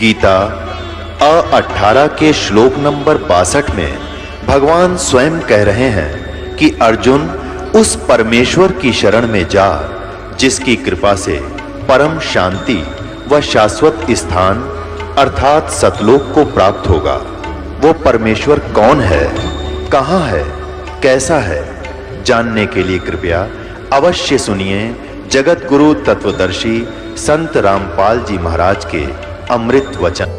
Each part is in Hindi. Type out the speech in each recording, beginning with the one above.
गीता 18 के श्लोक नंबर 62 में भगवान स्वयं कह रहे हैं कि अर्जुन उस परमेश्वर की शरण में जा जिसकी कृपा से परम शांति व शाश्वत स्थान अर्थात सतलोक को प्राप्त होगा। वो परमेश्वर कौन है, कहां है, कैसा है, जानने के लिए कृपया अवश्य सुनिए जगत गुरु तत्वदर्शी संत रामपाल जी महाराज के अमृत वचन।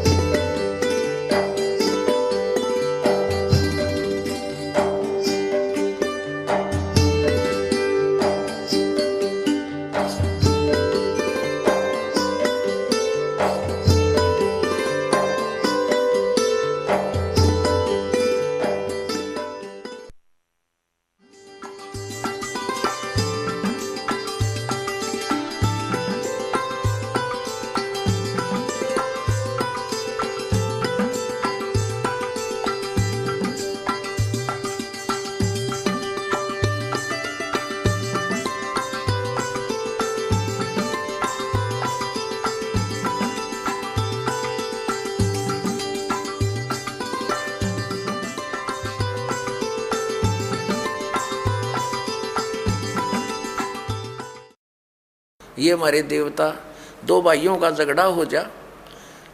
ये हमारे देवता, दो भाइयों का झगड़ा हो जा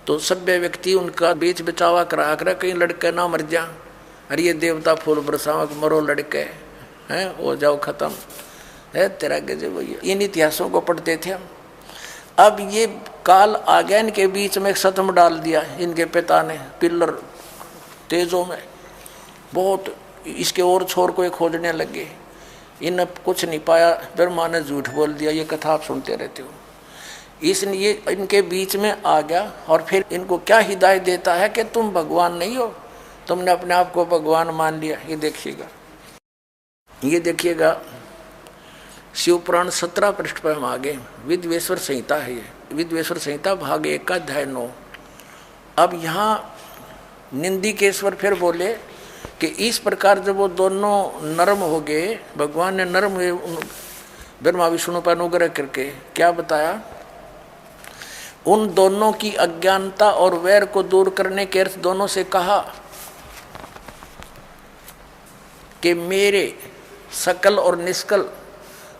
तो सभ्य व्यक्ति उनका बीच बचावा करा कर कहीं लड़के ना मर जा। अरे ये देवता फूल बरसाव मरो लड़के हैं हो जाओ खत्म है तेरा गजब भैया। इन इतिहासों को पढ़ते थे हम। अब ये काल आ गया, इनके बीच में सतम डाल दिया इनके पिता ने पिल्लर तेजों में बहुत, इसके और छोर को खोजने लगे। इन कुछ नहीं पाया, ब्रह्मा ने झूठ बोल दिया। ये कथा आप सुनते रहते हो। इसलिए इनके बीच में आ गया और फिर इनको क्या हिदायत देता है कि तुम भगवान नहीं हो, तुमने अपने आप को भगवान मान लिया। ये देखिएगा शिवपुराण 17 पृष्ठ पर हम आगे, विद्वेश्वर संहिता है। ये विद्वेश्वर संहिता भाग 1 का अध्याय 9। अब यहाँ निंदिकेश्वर फिर बोले कि इस प्रकार जब वो दोनों नरम हो गए, भगवान ने नरम हुए ब्रह्मा विष्णु पर अनुग्रह करके क्या बताया, उन दोनों की अज्ञानता और वैर को दूर करने के अर्थ दोनों से कहा कि मेरे सकल और निष्कल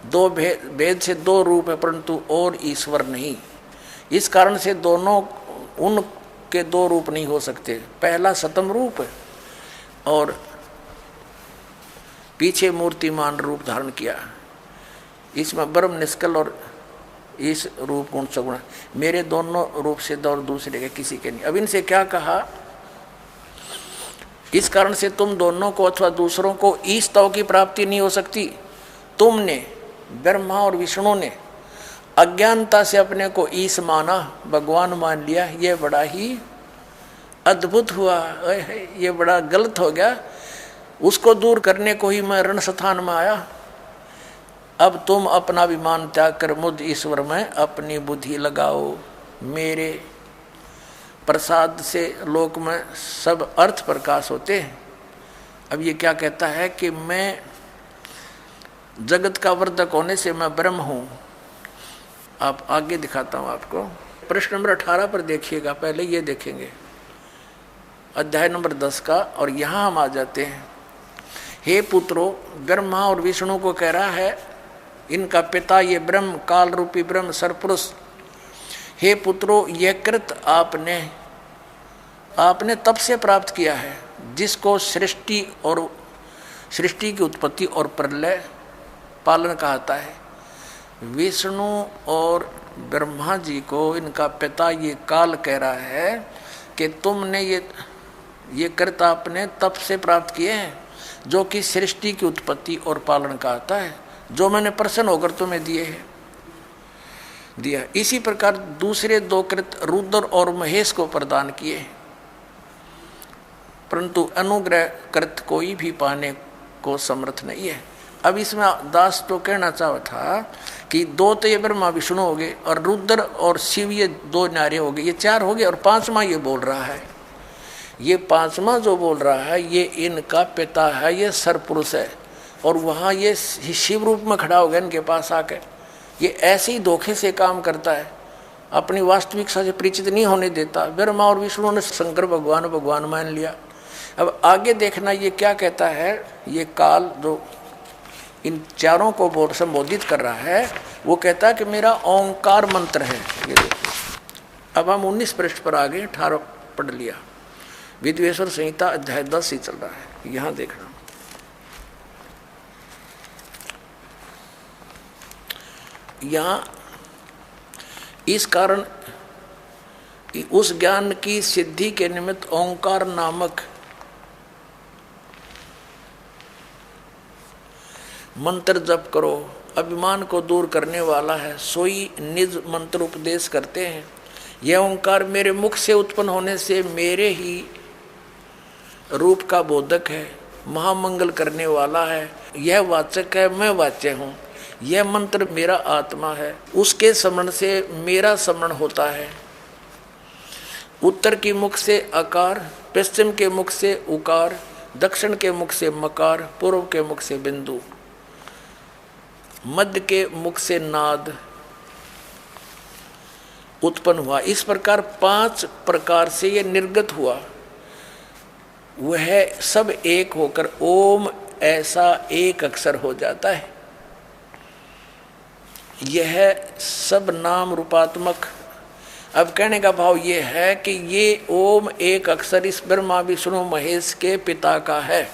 दो भेद से दो रूप है परंतु और ईश्वर नहीं। इस कारण से दोनों उनके दो रूप नहीं हो सकते। पहला सतम रूप है और पीछे मूर्तिमान रूप धारण किया। इसमें ब्रह्म निष्कल और इस रूप गुण सगुण, मेरे दोनों रूप से और दूसरे के किसी के नहीं। अब इनसे क्या कहा, इस कारण से तुम दोनों को अथवा दूसरों को ईश तव की प्राप्ति नहीं हो सकती। तुमने ब्रह्मा और विष्णु ने अज्ञानता से अपने को ईश माना, भगवान मान लिया। ये बड़ा ही अद्भुत हुआ, ये बड़ा गलत हो गया। उसको दूर करने को ही मैं रण स्थान में आया। अब तुम अपना अभिमान त्याग कर मुझ ईश्वर में अपनी बुद्धि लगाओ। मेरे प्रसाद से लोक में सब अर्थ प्रकाश होते हैं। अब ये क्या कहता है कि मैं जगत का वर्धक होने से मैं ब्रह्म हूँ। आप आगे दिखाता हूँ आपको। प्रश्न नंबर 18 पर देखिएगा, पहले ये देखेंगे अध्याय नंबर 10 का, और यहाँ हम आ जाते हैं। हे पुत्रों, ब्रह्मा और विष्णु को कह रहा है, इनका पिता ये ब्रह्म काल रूपी ब्रह्म सरपुरुष, हे पुत्रों यह कृत आपने तब से प्राप्त किया है जिसको सृष्टि की उत्पत्ति और प्रलय पालन कहता है। विष्णु और ब्रह्मा जी को इनका पिता ये काल कह रहा है कि तुमने ये कृत आपने तप से प्राप्त किए हैं जो कि सृष्टि की उत्पत्ति और पालन कहता है, जो मैंने प्रसन्न होकर तुम्हें दिया। इसी प्रकार दूसरे दो कृत रुद्र और महेश को प्रदान किए, परंतु अनुग्रह कृत कोई भी पाने को समर्थ नहीं है। अब इसमें दास तो कहना चाहता था कि दो तो ये ब्रह्मा विष्णु हो गए और रुद्र और शिव ये दो नारे हो गए, ये 4 हो गए, और 5वां ये बोल रहा है। ये 5वां जो बोल रहा है ये इनका पिता है, ये सरपुरुष है, और वहाँ ये शिव रूप में खड़ा हो गया इनके पास आकर। ये ऐसे ही धोखे से काम करता है। अपनी वास्तविकता से परिचित नहीं होने देता। ब्रह्मा और विष्णु ने शंकर भगवान भगवान मान लिया। अब आगे देखना ये क्या कहता है, ये काल जो इन चारों को बहुत संबोधित कर रहा है, वो कहता है कि मेरा ओंकार मंत्र है। ये देखो, अब हम 19 पृष्ठ पर आ गए, 18 पढ़ लिया। विद्वेश्वर संहिता अध्याय 10 ही चल रहा है, यहां देखना। यहां इस कारण उस ज्ञान की सिद्धि के निमित्त ओंकार नामक मंत्र जप करो, अभिमान को दूर करने वाला है, सोई निज मंत्र उपदेश करते हैं। यह ओंकार मेरे मुख से उत्पन्न होने से मेरे ही रूप का बोधक है, महामंगल करने वाला है। यह वाचक है, मैं वाच्य हूँ। यह मंत्र मेरा आत्मा है, उसके स्मरण से मेरा स्मरण होता है। उत्तर की मुख से अकार, पश्चिम के मुख से उकार, दक्षिण के मुख से मकार, पूर्व के मुख से बिंदु, मध्य के मुख से नाद उत्पन्न हुआ। इस प्रकार 5 प्रकार से यह निर्गत हुआ। वह सब एक होकर ओम ऐसा एक अक्षर हो जाता है। यह सब नाम रूपात्मक। अब कहने का भाव यह है कि ये ओम एक अक्षर इस ब्रह्मा विष्णु महेश के पिता का है।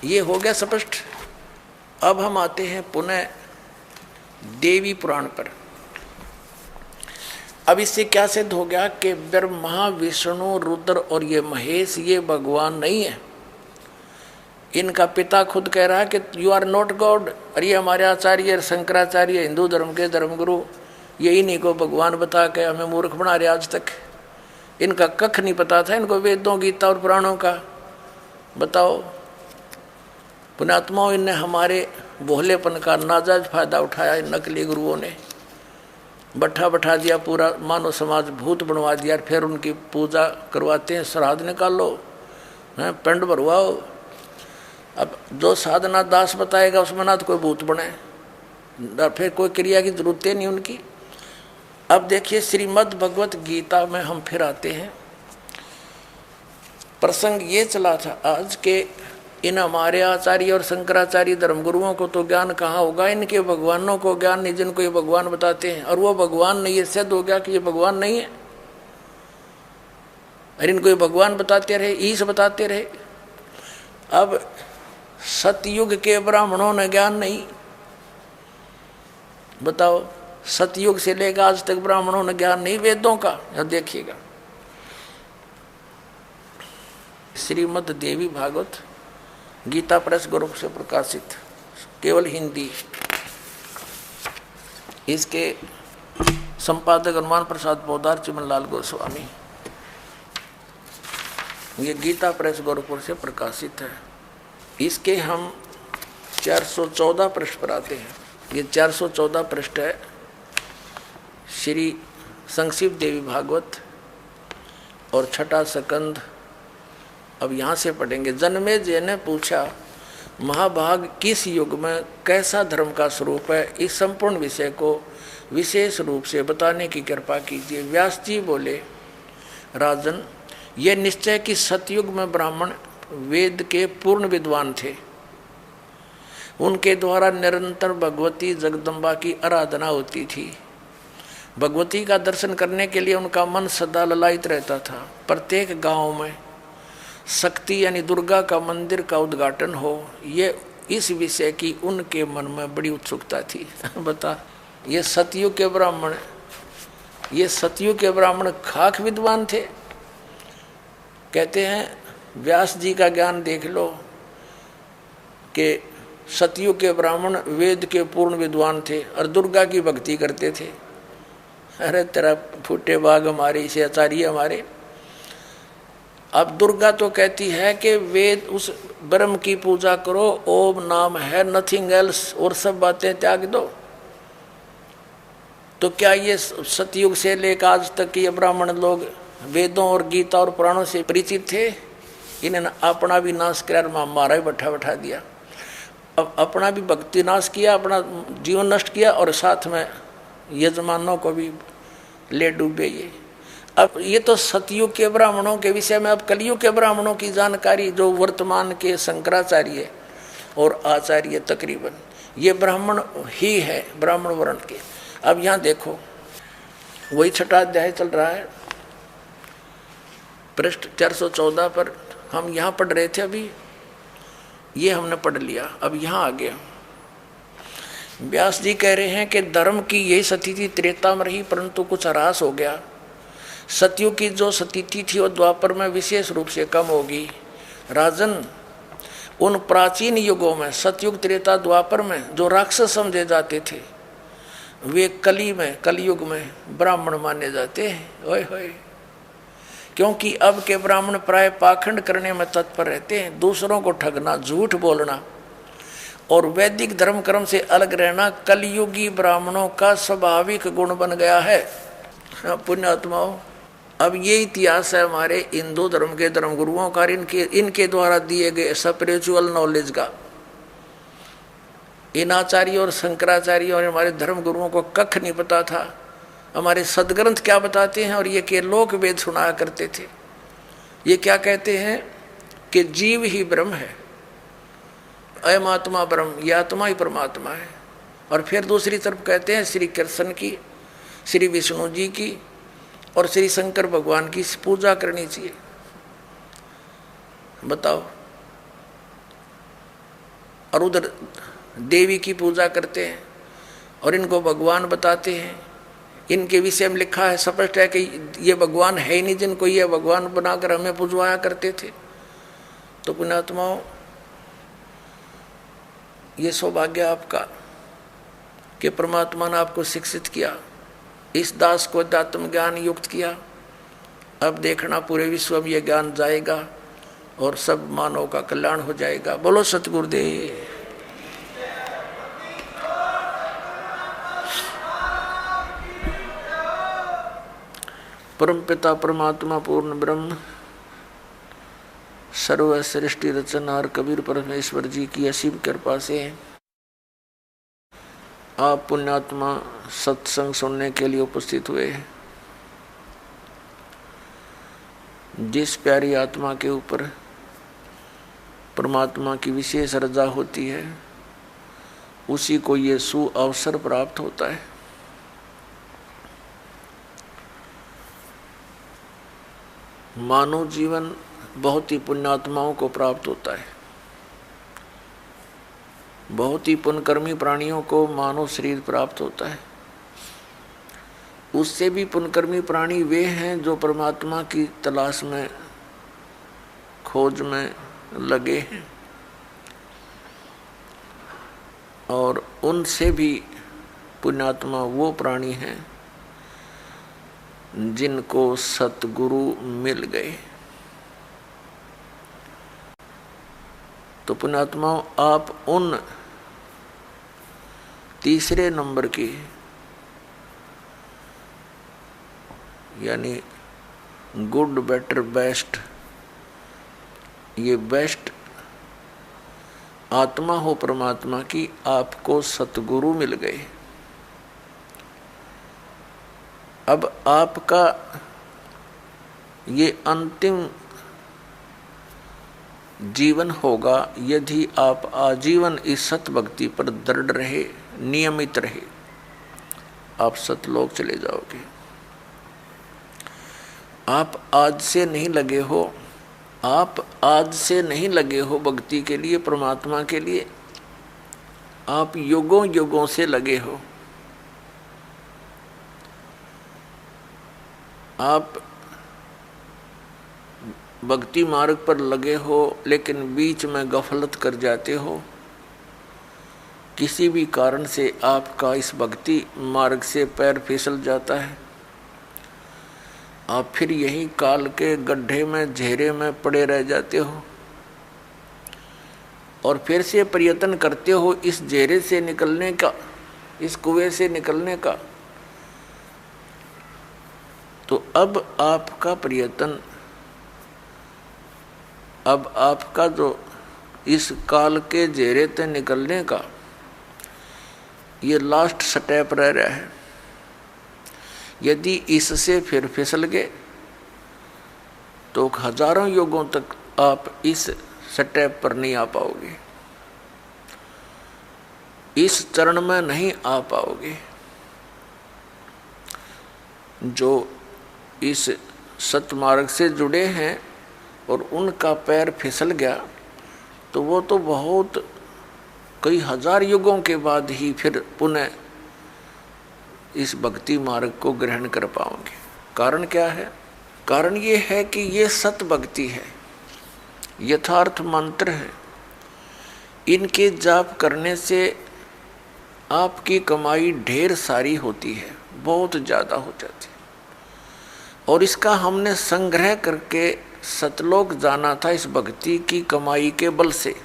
ये हो गया स्पष्ट। अब हम आते हैं पुनः देवी पुराण पर। अब इससे क्या सिद्ध हो गया कि ब्रह्मा विष्णु रुद्र और ये महेश ये भगवान नहीं है। इनका पिता खुद कह रहा है कि यू आर नॉट गॉड। और ये हमारे आचार्य शंकराचार्य हिंदू धर्म के धर्मगुरु ये इन्हीं को भगवान बता के हमें मूर्ख बना रहे। आज तक इनका कख नहीं पता था, इनको वेदों गीता और पुराणों का। बताओ पुण्यात्माओं, इनने हमारे भोलेपन का नाजायज फायदा उठाया। नकली गुरुओं ने बैठा दिया, पूरा मानव समाज भूत बनवा दिया। फिर उनकी पूजा करवाते हैं, श्राद्ध निकालो, पिंड भरवाओ। अब जो साधना दास बताएगा उसमें ना तो कोई भूत बने, फिर कोई क्रिया की जरूरत नहीं उनकी। अब देखिए श्रीमद् भगवत गीता में हम फिर आते हैं। प्रसंग ये चला था आज के इन हमारे आचार्य और शंकराचार्य धर्मगुरुओं को तो ज्ञान कहाँ होगा, इनके भगवानों को ज्ञान नहीं जिनको ये भगवान बताते हैं। और वो भगवान नहीं, ये सिद्ध हो गया कि ये भगवान नहीं है। और इनको ये भगवान बताते रहे, ईश बताते रहे। अब सतयुग के ब्राह्मणों ने ज्ञान नहीं। बताओ, सतयुग से लेकर आज तक ब्राह्मणों ने ज्ञान नहीं वेदों का। अब देखिएगा श्रीमद् देवी भागवत गीता प्रेस ग्रुप से प्रकाशित, केवल हिंदी। इसके संपादक हनुमान प्रसाद पोदार चिमनलाल गोस्वामी। ये गीता प्रेस गोरखपुर से प्रकाशित है। इसके हम 414 पृष्ठ पर आते हैं। ये 414 पृष्ठ है श्री संक्षिप्त देवी भागवत और छठा स्कंद। अब यहाँ से पढ़ेंगे। जन्मेजय ने पूछा, महाभाग किस युग में कैसा धर्म का स्वरूप है, इस संपूर्ण विषय को विशेष रूप से बताने की कृपा कीजिए। व्यास जी बोले, राजन, यह निश्चय कि सतयुग में ब्राह्मण वेद के पूर्ण विद्वान थे। उनके द्वारा निरंतर भगवती जगदम्बा की आराधना होती थी। भगवती का दर्शन करने के लिए उनका मन सदा ललायित रहता था। प्रत्येक गांव में शक्ति यानी दुर्गा का मंदिर का उद्घाटन हो, ये इस विषय की उनके मन में बड़ी उत्सुकता थी। बता, ये सतयुग के ब्राह्मण खाक विद्वान थे। कहते हैं व्यास जी का ज्ञान देख लो कि सतयुग के ब्राह्मण वेद के पूर्ण विद्वान थे और दुर्गा की भक्ति करते थे। अरे तेरा फूटे बाग हमारे, इसे आचार्य हमारे। अब दुर्गा तो कहती है कि वेद उस ब्रह्म की पूजा करो, ओम नाम है, नथिंग एल्स, और सब बातें त्याग दो। तो क्या ये सतयुग से लेकर आज तक ये ब्राह्मण लोग वेदों और गीता और पुराणों से परिचित थे? इन्होंने अपना भी नाश कर हमारा भी बैठा दिया। अब अपना भी भक्ति नाश किया, अपना जीवन नष्ट किया और साथ में यजमानों को भी ले डूबे ये। अब ये तो सतयुग के ब्राह्मणों के विषय में, अब कलयुग के ब्राह्मणों की जानकारी जो वर्तमान के शंकराचार्य और आचार्य तकरीबन ये ब्राह्मण ही है, ब्राह्मण वर्ण के। अब यहाँ देखो वही छठा अध्याय चल रहा है, पृष्ठ 414 पर हम यहाँ पढ़ रहे थे। अभी ये हमने पढ़ लिया, अब यहाँ आ गया। व्यास जी कह रहे हैं कि धर्म की यही स्थिति त्रेता में रही, परंतु कुछ ह्रास हो गया। सतयुग की जो स्थिति थी वो द्वापर में विशेष रूप से कम होगी। राजन, उन प्राचीन युगों में सतयुग त्रेता द्वापर में जो राक्षस समझे जाते थे वे कलयुग में ब्राह्मण माने जाते हैं। ओए होए, क्योंकि अब के ब्राह्मण प्राय पाखंड करने में तत्पर रहते हैं, दूसरों को ठगना, झूठ बोलना और वैदिक धर्म कर्म से अलग रहना कलयुगी ब्राह्मणों का स्वाभाविक गुण बन गया है। पुण्यात्माओं, अब ये इतिहास है हमारे हिंदू धर्म के धर्मगुरुओं का, इनके द्वारा दिए गए स्पिरिचुअल नॉलेज का। इन आचार्यों और शंकराचार्यों और हमारे धर्मगुरुओं को कख नहीं पता था हमारे सदग्रंथ क्या बताते हैं, और ये के लोक वेद सुनाया करते थे। ये क्या कहते हैं कि जीव ही ब्रह्म है, अयम आत्मा ब्रह्म, ये आत्मा ही परमात्मा है। और फिर दूसरी तरफ कहते हैं श्री कृष्ण की, श्री विष्णु जी की और श्री शंकर भगवान की पूजा करनी चाहिए। बताओ, और उधर देवी की पूजा करते हैं और इनको भगवान बताते हैं। इनके विषय में लिखा है, स्पष्ट है कि ये भगवान है ही नहीं जिनको ये भगवान बनाकर हमें पूजवाया करते थे। तो पुण्यात्माओं, ये सौभाग्य आपका कि परमात्मा ने आपको शिक्षित किया, इस दास को अध्यात्म ज्ञान युक्त किया। अब देखना पूरे विश्व में ये ज्ञान जाएगा और सब मानव का कल्याण हो जाएगा। बोलो सतगुरुदेव। परमपिता परमात्मा पूर्ण ब्रह्म सर्व सृष्टि रचनहार कबीर परमेश्वर जी की असीम कृपा से आप पुण्यात्मा सत्संग सुनने के लिए उपस्थित हुए हैं। जिस प्यारी आत्मा के ऊपर परमात्मा की विशेष रजा होती है उसी को ये सुअवसर प्राप्त होता है। मानव जीवन बहुत ही पुण्यात्माओं को प्राप्त होता है। बहुत ही पुण्यकर्मी प्राणियों को मानव शरीर प्राप्त होता है। उससे भी पुण्यकर्मी प्राणी वे हैं जो परमात्मा की तलाश में, खोज में लगे हैं, और उनसे भी पुण्यात्मा वो प्राणी हैं जिनको सतगुरु मिल गए। तो पुण्यात्माओं, आप उन तीसरे नंबर की यानी गुड, बेटर, बेस्ट, ये बेस्ट आत्मा हो परमात्मा की, आपको सतगुरु मिल गए। अब आपका ये अंतिम जीवन होगा यदि आप आजीवन इस सत भक्ति पर दृढ़ रहे, नियमित रहे, आप सतलोक चले जाओगे। आप आज से नहीं लगे हो, आप आज से नहीं लगे हो भक्ति के लिए, परमात्मा के लिए, आप युगों युगों से लगे हो। आप भक्ति मार्ग पर लगे हो लेकिन बीच में गफलत कर जाते हो। किसी भी कारण से आपका इस भक्ति मार्ग से पैर फिसल जाता है। आप फिर यही काल के गड्ढे में, घेरे में पड़े रह जाते हो और फिर से प्रयत्न करते हो इस घेरे से निकलने का, इस कुएं से निकलने का। तो अब आपका प्रयत्न, अब आपका जो इस काल के घेरे से निकलने का ये लास्ट स्टेप रह रहा है। यदि इससे फिर फिसल गए तो हजारों युगों तक आप इस स्टेप पर नहीं आ पाओगे, इस चरण में नहीं आ पाओगे। जो इस सतमार्ग से जुड़े हैं और उनका पैर फिसल गया तो वो तो बहुत कई हजार युगों के बाद ही फिर पुनः इस भक्ति मार्ग को ग्रहण कर पाओगे। कारण क्या है? कारण ये है कि ये सत भक्ति है, यथार्थ मंत्र है। इनके जाप करने से आपकी कमाई ढेर सारी होती है, बहुत ज़्यादा हो जाती है। और इसका हमने संग्रह करके सतलोक जाना था इस भक्ति की कमाई के बल से,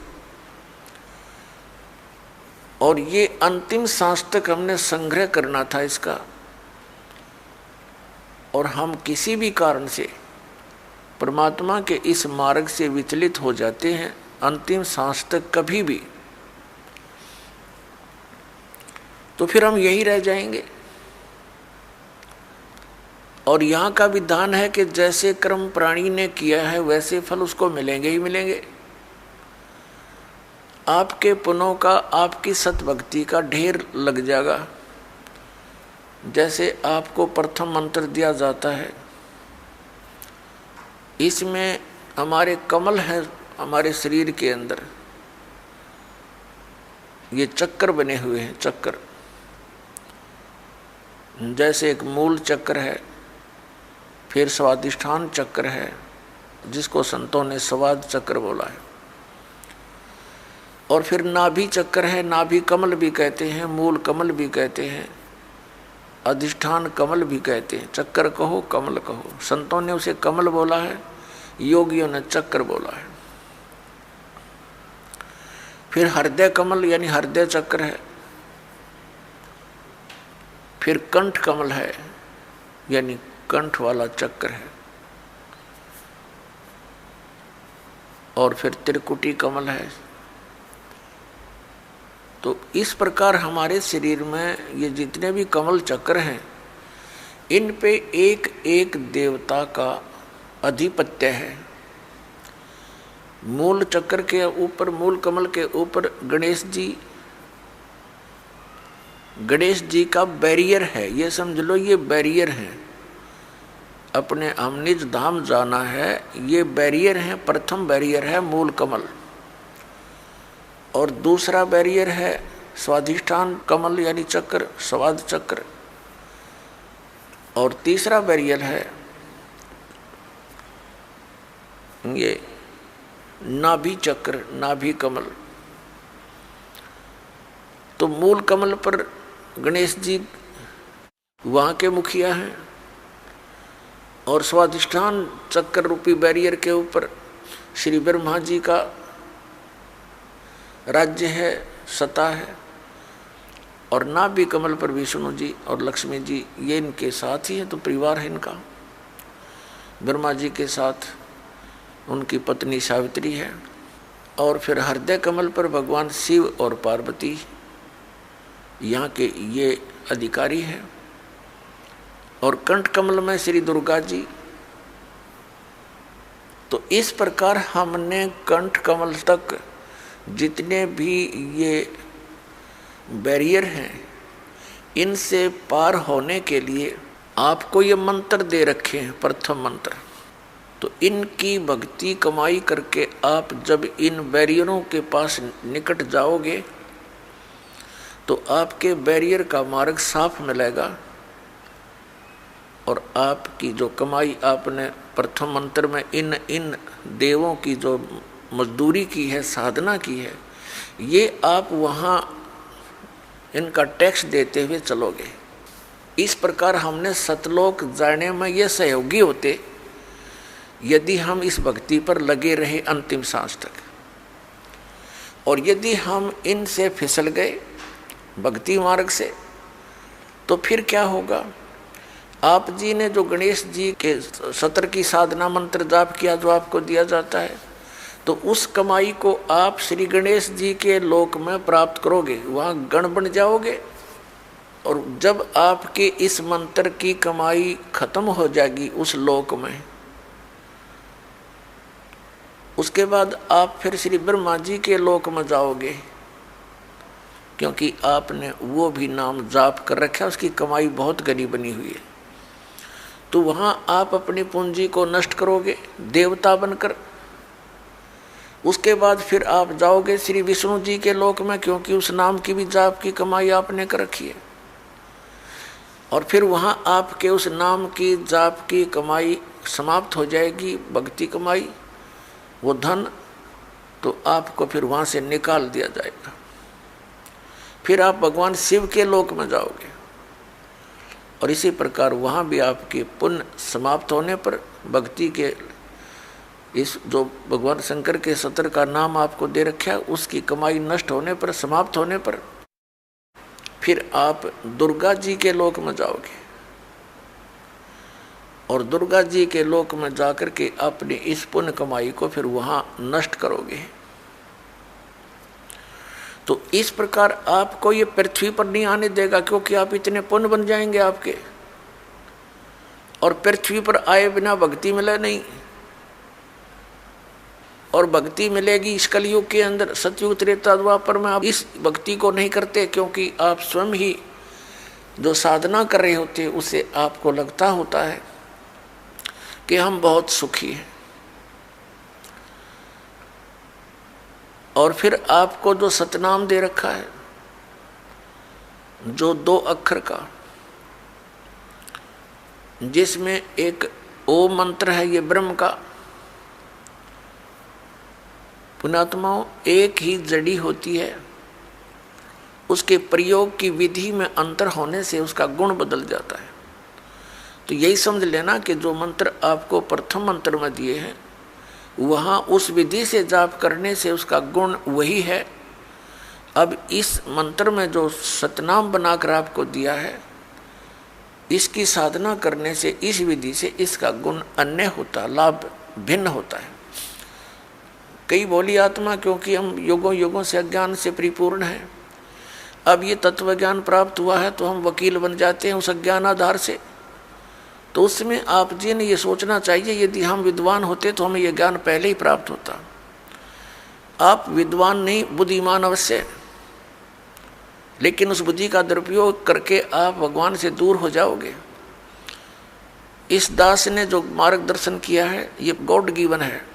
और ये अंतिम सांस तक हमने संग्रह करना था इसका। और हम किसी भी कारण से परमात्मा के इस मार्ग से विचलित हो जाते हैं अंतिम सांस तक कभी भी, तो फिर हम यही रह जाएंगे। और यहाँ का विधान है कि जैसे कर्म प्राणी ने किया है वैसे फल उसको मिलेंगे ही मिलेंगे। आपके पुण्यों का, आपकी सतभक्ति का ढेर लग जाएगा। जैसे आपको प्रथम मंत्र दिया जाता है, इसमें हमारे कमल है, हमारे शरीर के अंदर ये चक्कर बने हुए हैं। चक्कर जैसे एक मूल चक्र है, फिर स्वादिष्ठान चक्र है जिसको संतों ने स्वाद चक्र बोला है, और फिर नाभि चक्र है, नाभि कमल भी कहते हैं, मूल कमल भी कहते हैं, अधिष्ठान कमल भी कहते हैं। चक्कर कहो कमल कहो, संतों ने उसे कमल बोला है, योगियों ने चक्र बोला है। फिर हृदय कमल यानी हृदय चक्र है, फिर कंठ कमल है यानी कंठ वाला चक्र है, और फिर त्रिकुटी कमल है। तो इस प्रकार हमारे शरीर में ये जितने भी कमल चक्र हैं, इन पे एक एक देवता का अधिपत्य है। मूल चक्र के ऊपर, मूल कमल के ऊपर गणेश जी का बैरियर है, ये समझ लो ये बैरियर है। अपने हम निज धाम जाना है, ये बैरियर है। प्रथम बैरियर है मूल कमल, और दूसरा बैरियर है स्वाधिष्ठान कमल यानी चक्र, स्वाद चक्र, और तीसरा बैरियर है ये नाभि चक्र, नाभि कमल। तो मूल कमल पर गणेश जी वहाँ के मुखिया हैं, और स्वाधिष्ठान चक्र रूपी बैरियर के ऊपर श्री ब्रह्मा जी का राज्य है, सत्ता है, और नाभि कमल पर विष्णु जी और लक्ष्मी जी, ये इनके साथ ही है। तो परिवार है इनका। ब्रह्मा जी के साथ उनकी पत्नी सावित्री है, और फिर हृदय कमल पर भगवान शिव और पार्वती यहाँ के ये अधिकारी हैं, और कंठ कमल में श्री दुर्गा जी। तो इस प्रकार हमने कंठ कमल तक जितने भी ये बैरियर हैं, इनसे पार होने के लिए आपको ये मंत्र दे रखे हैं, प्रथम मंत्र। तो इनकी भक्ति कमाई करके आप जब इन बैरियरों के पास निकट जाओगे तो आपके बैरियर का मार्ग साफ मिलेगा, और आपकी जो कमाई आपने प्रथम मंत्र में इन देवों की जो मजदूरी की है, साधना की है, ये आप वहाँ इनका टैक्स देते हुए चलोगे। इस प्रकार हमने सतलोक जाने में ये सहयोगी होते यदि हम इस भक्ति पर लगे रहे अंतिम सांस तक। और यदि हम इनसे फिसल गए भक्ति मार्ग से, तो फिर क्या होगा? आप जी ने जो गणेश जी के सत्र की साधना मंत्र जाप किया जो आपको दिया जाता है, तो उस कमाई को आप श्री गणेश जी के लोक में प्राप्त करोगे, वहाँ गण बन जाओगे और जब आपके इस मंत्र की कमाई खत्म हो जाएगी उस लोक में, उसके बाद आप फिर श्री ब्रह्मा जी के लोक में जाओगे, क्योंकि आपने वो भी नाम जाप कर रखा है, उसकी कमाई बहुत घनी बनी हुई है। तो वहाँ आप अपनी पूंजी को नष्ट करोगे देवता बनकर। उसके बाद फिर आप जाओगे श्री विष्णु जी के लोक में, क्योंकि उस नाम की भी जाप की कमाई आपने कर रखी है। और फिर वहाँ आपके उस नाम की जाप की कमाई समाप्त हो जाएगी, भक्ति कमाई, वो धन, तो आपको फिर वहाँ से निकाल दिया जाएगा। फिर आप भगवान शिव के लोक में जाओगे, और इसी प्रकार वहाँ भी आपके पुण्य समाप्त होने पर, भक्ति के इस जो भगवान शंकर के सत्र का नाम आपको दे रखा है उसकी कमाई नष्ट होने पर, समाप्त होने पर, फिर आप दुर्गा जी के लोक में जाओगे, और दुर्गा जी के लोक में जाकर के अपनी इस पुण्य कमाई को फिर वहाँ नष्ट करोगे। तो इस प्रकार आपको ये पृथ्वी पर नहीं आने देगा, क्योंकि आप इतने पुण्य बन जाएंगे आपके, और पृथ्वी पर आए बिना भक्ति मिले नहीं। और भक्ति मिलेगी इस कलयुग के अंदर, सतयुग त्रेता द्वापर में आप इस भक्ति को नहीं करते, क्योंकि आप स्वयं ही जो साधना कर रहे होते उससे आपको लगता होता है कि हम बहुत सुखी हैं। और फिर आपको जो सतनाम दे रखा है, जो 2 अक्षर का, जिसमें एक ओम मंत्र है, ये ब्रह्म का। पुण्यात्माओं, एक ही जड़ी होती है, उसके प्रयोग की विधि में अंतर होने से उसका गुण बदल जाता है। तो यही समझ लेना कि जो मंत्र आपको प्रथम मंत्र में दिए हैं, वहाँ उस विधि से जाप करने से उसका गुण वही है। अब इस मंत्र में जो सतनाम बनाकर आपको दिया है, इसकी साधना करने से, इस विधि से इसका गुण अन्य होता, लाभ भिन्न होता है। कई बोली आत्मा, क्योंकि हम युगों युगों से अज्ञान से परिपूर्ण हैं, अब ये तत्व ज्ञान प्राप्त हुआ है तो हम वकील बन जाते हैं उस अज्ञान आधार से। तो उसमें आप जी ने ये सोचना चाहिए, यदि हम विद्वान होते तो हमें ये ज्ञान पहले ही प्राप्त होता। आप विद्वान नहीं, बुद्धिमान अवश्य, लेकिन उस बुद्धि का दुरुपयोग करके आप भगवान से दूर हो जाओगे। इस दास ने जो मार्गदर्शन किया है ये गॉड गिवन है,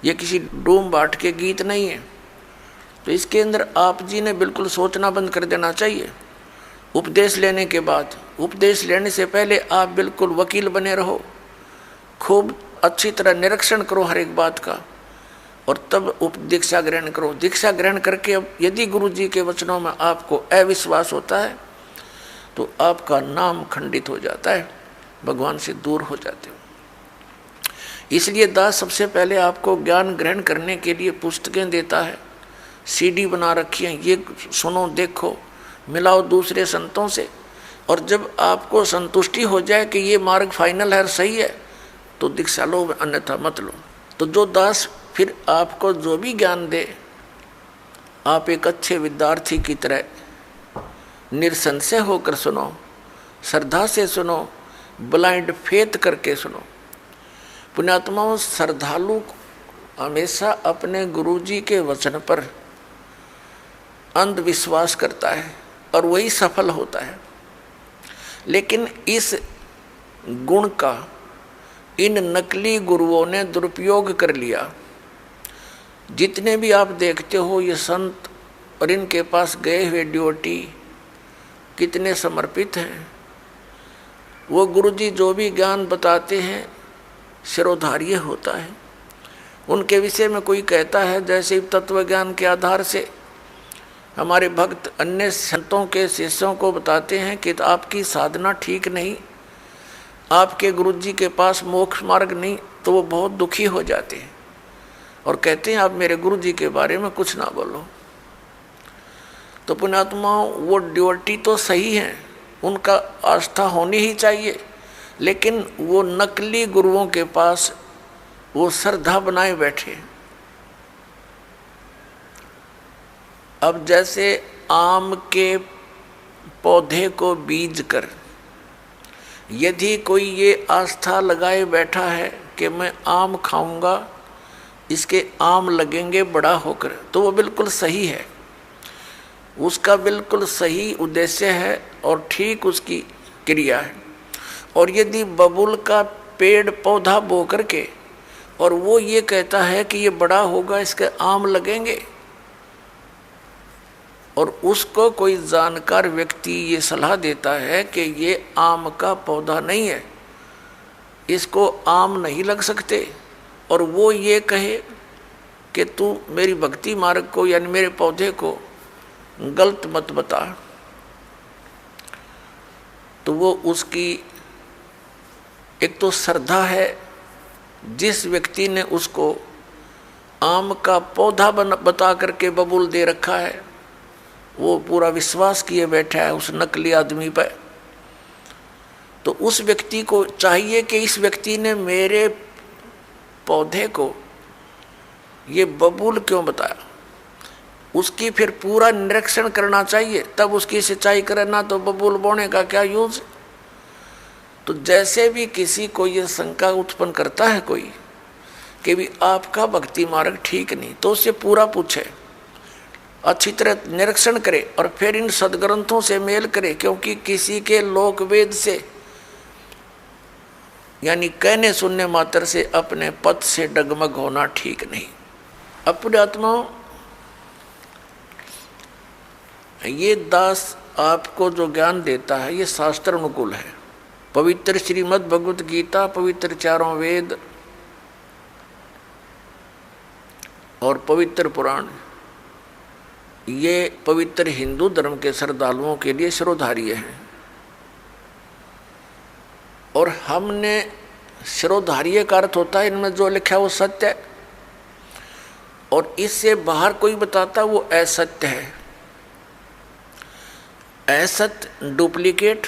ये किसी डूम बाट के गीत नहीं है। तो इसके अंदर आप जी ने बिल्कुल सोचना बंद कर देना चाहिए। उपदेश लेने के बाद, उपदेश लेने से पहले आप बिल्कुल वकील बने रहो, खूब अच्छी तरह निरीक्षण करो हर एक बात का, और तब दीक्षा ग्रहण करो। दीक्षा ग्रहण करके अब यदि गुरु जी के वचनों में आपको अविश्वास होता है तो आपका नाम खंडित हो जाता है, भगवान से दूर हो जाते हो। इसलिए दास सबसे पहले आपको ज्ञान ग्रहण करने के लिए पुस्तकें देता है, सीडी बना रखी है, ये सुनो, देखो, मिलाओ दूसरे संतों से, और जब आपको संतुष्टि हो जाए कि ये मार्ग फाइनल है, सही है, तो दीक्षा लो, अन्यथा मत लो। तो जो दास फिर आपको जो भी ज्ञान दे, आप एक अच्छे विद्यार्थी की तरह निसंशय होकर सुनो, श्रद्धा से सुनो, ब्लाइंड फेथ करके सुनो। पुण्यात्माओं, श्रद्धालु हमेशा अपने गुरु जी के वचन पर अंधविश्वास करता है और वही सफल होता है। लेकिन इस गुण का इन नकली गुरुओं ने दुरुपयोग कर लिया। जितने भी आप देखते हो ये संत और इनके पास गए हुए ड्योटी कितने समर्पित हैं। वो गुरुजी जो भी ज्ञान बताते हैं शिरोधार्य होता है। उनके विषय में कोई कहता है, जैसे तत्व ज्ञान के आधार से हमारे भक्त अन्य संतों के शिष्यों को बताते हैं कि आपकी साधना ठीक नहीं, आपके गुरुजी के पास मोक्ष मार्ग नहीं, तो वो बहुत दुखी हो जाते हैं और कहते हैं आप मेरे गुरुजी के बारे में कुछ ना बोलो। तो पुण्यात्माओं, वो ड्योटी तो सही है, उनका आस्था होनी ही चाहिए, लेकिन वो नकली गुरुओं के पास वो श्रद्धा बनाए बैठे। अब जैसे आम के पौधे को बीज कर यदि कोई ये आस्था लगाए बैठा है कि मैं आम खाऊंगा, इसके आम लगेंगे बड़ा होकर, तो वो बिल्कुल सही है, उसका बिल्कुल सही उद्देश्य है और ठीक उसकी क्रिया है। और यदि बबूल का पेड़ पौधा बो करके और वो ये कहता है कि ये बड़ा होगा, इसके आम लगेंगे, और उसको कोई जानकार व्यक्ति ये सलाह देता है कि ये आम का पौधा नहीं है, इसको आम नहीं लग सकते, और वो ये कहे कि तू मेरी भक्ति मार्ग को यानी मेरे पौधे को गलत मत बता, तो वो उसकी एक तो श्रद्धा है, जिस व्यक्ति ने उसको आम का पौधा बता करके बबूल दे रखा है, वो पूरा विश्वास किए बैठा है उस नकली आदमी पर। तो उस व्यक्ति को चाहिए कि इस व्यक्ति ने मेरे पौधे को ये बबूल क्यों बताया, उसकी फिर पूरा निरीक्षण करना चाहिए, तब उसकी सिंचाई करना, तो बबूल बोने का क्या यूज। तो जैसे भी किसी को ये शंका उत्पन्न करता है कोई कि भी आपका भक्ति मार्ग ठीक नहीं, तो उससे पूरा पूछे, अच्छी तरह निरीक्षण करे और फिर इन सदग्रंथों से मेल करे, क्योंकि किसी के लोक वेद से यानी कहने सुनने मात्र से अपने पद से डगमग होना ठीक नहीं। अपने आत्माओं, ये दास आपको जो ज्ञान देता है ये शास्त्र अनुकूल है। पवित्र श्रीमद् भगवत गीता, पवित्र चारों वेद और पवित्र पुराण, ये पवित्र हिंदू धर्म के श्रद्धालुओं के लिए शिरोधार्य हैं। और हमने शिरोधार्य का अर्थ होता है इनमें जो लिखा है वो सत्य है, और इससे बाहर कोई बताता वो असत्य है। असत्य डुप्लीकेट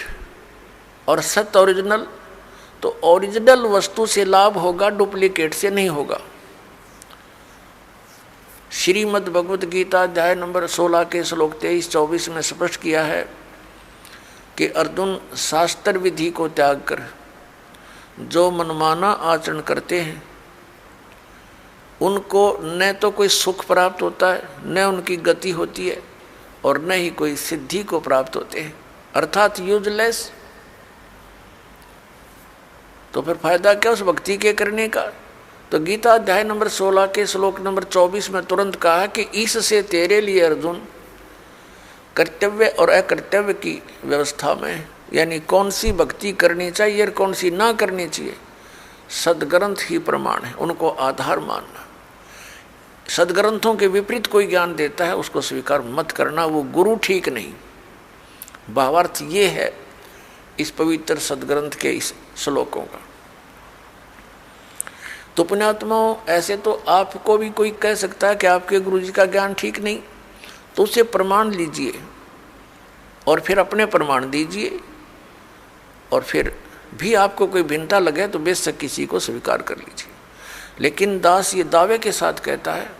और सत्य ओरिजिनल, तो ओरिजिनल वस्तु से लाभ होगा, डुप्लीकेट से नहीं होगा। श्रीमद् भगवत गीता अध्याय नंबर 16 के श्लोक 23-24 में स्पष्ट किया है कि अर्जुन, शास्त्र विधि को त्याग कर जो मनमाना आचरण करते हैं उनको न तो कोई सुख प्राप्त होता है, न उनकी गति होती है, और न ही कोई सिद्धि को प्राप्त होते हैं, अर्थात यूजलेस। तो फिर फायदा क्या उस भक्ति के करने का। तो गीता अध्याय नंबर 16 के श्लोक नंबर 24 में तुरंत कहा कि इससे तेरे लिए अर्जुन कर्तव्य और अकर्तव्य की व्यवस्था में यानी कौन सी भक्ति करनी चाहिए और कौन सी ना करनी चाहिए, सदग्रंथ ही प्रमाण है, उनको आधार मानना। सदग्रंथों के विपरीत कोई ज्ञान देता है उसको स्वीकार मत करना, वो गुरु ठीक नहीं। भावार्थ ये है इस पवित्र सदग्रंथ के इस श्लोकों का। तो पुण्यात्माओं, ऐसे तो आपको भी कोई कह सकता है कि आपके गुरु जी का ज्ञान ठीक नहीं, तो उसे प्रमाण लीजिए और फिर अपने प्रमाण दीजिए, और फिर भी आपको कोई भिन्नता लगे तो बेशक किसी को स्वीकार कर लीजिए। लेकिन दास ये दावे के साथ कहता है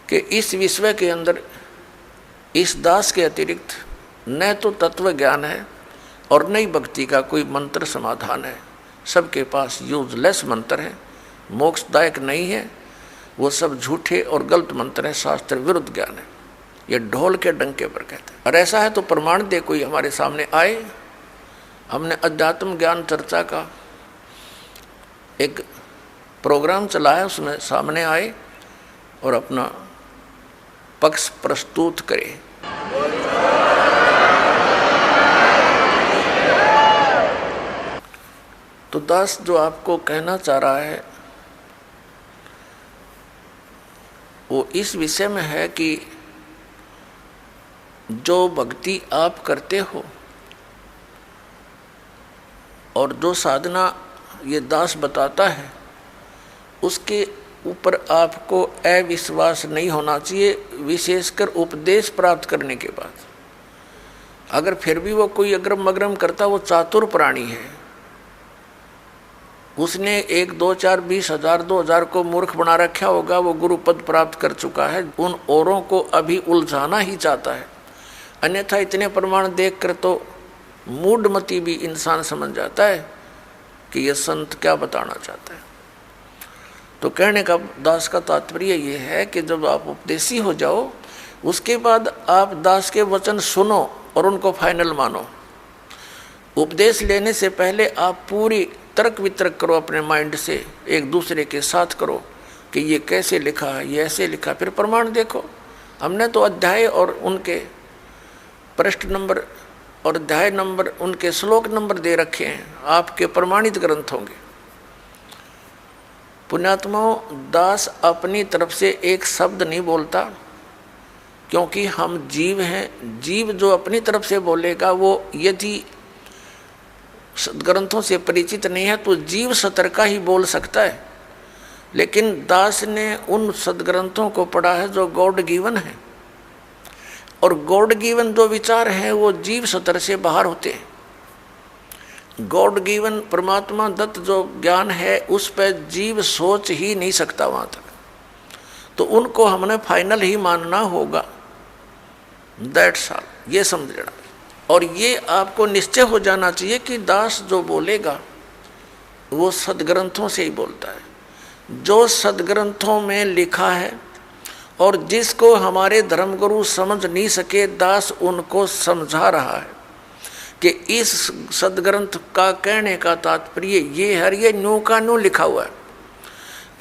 कि इस विश्व के अंदर इस दास के अतिरिक्त न तो तत्व ज्ञान है और न ही भक्ति का कोई मंत्र समाधान है। सबके पास यूजलेस मंत्र है, मोक्षदायक नहीं है, वो सब झूठे और गलत मंत्र हैं, शास्त्र विरुद्ध ज्ञान है। ये ढोल के डंके पर कहते हैं। और ऐसा है तो प्रमाण दे कोई हमारे सामने आए। हमने अध्यात्म ज्ञान चर्चा का एक प्रोग्राम चलाया, उसमें सामने आए और अपना पक्ष प्रस्तुत करे। तो दास जो आपको कहना चाह रहा है वो इस विषय में है कि जो भक्ति आप करते हो और जो साधना ये दास बताता है उसके ऊपर आपको अविश्वास नहीं होना चाहिए, विशेषकर उपदेश प्राप्त करने के बाद। अगर फिर भी वो कोई अग्रम अग्रम करता, वो चातुर प्राणी है, उसने 1, 2, 4, 20 हजार 2000 को मूर्ख बना रखा होगा, वो गुरु पद प्राप्त कर चुका है, उन औरों को अभी उलझाना ही चाहता है। अन्यथा इतने प्रमाण देखकर तो मूढ़मती भी इंसान समझ जाता है कि यह संत क्या बताना चाहता है। तो कहने का दास का तात्पर्य ये है कि जब आप उपदेशी हो जाओ, उसके बाद आप दास के वचन सुनो और उनको फाइनल मानो। उपदेश लेने से पहले आप पूरी तर्क वितर्क करो, अपने माइंड से एक दूसरे के साथ करो कि ये कैसे लिखा है, ये ऐसे लिखा, फिर प्रमाण देखो। हमने तो अध्याय और उनके पृष्ठ नंबर और अध्याय नंबर, उनके श्लोक नंबर दे रखे हैं, आपके प्रमाणित ग्रंथ होंगे। पुण्यात्माओं, दास अपनी तरफ से एक शब्द नहीं बोलता, क्योंकि हम जीव हैं। जीव जो अपनी तरफ से बोलेगा वो यदि ग्रंथों से परिचित नहीं है तो जीव सतर का ही बोल सकता है। लेकिन दास ने उन सदग्रंथों को पढ़ा है जो गॉड गिवन है, और गॉड गिवन जो विचार हैं वो जीव सतर से बाहर होते हैं। गॉड गिवन परमात्मा दत्त जो ज्ञान है उस पर जीव सोच ही नहीं सकता वहाँ तक, तो उनको हमने फाइनल ही मानना होगा। दैट्स ऑल, ये समझ लेना। और ये आपको निश्चय हो जाना चाहिए कि दास जो बोलेगा वो सदग्रंथों से ही बोलता है, जो सदग्रंथों में लिखा है, और जिसको हमारे धर्मगुरु समझ नहीं सके, दास उनको समझा रहा है कि इस सदग्रंथ का कहने का तात्पर्य ये है, ये न्यू का न्यू लिखा हुआ है,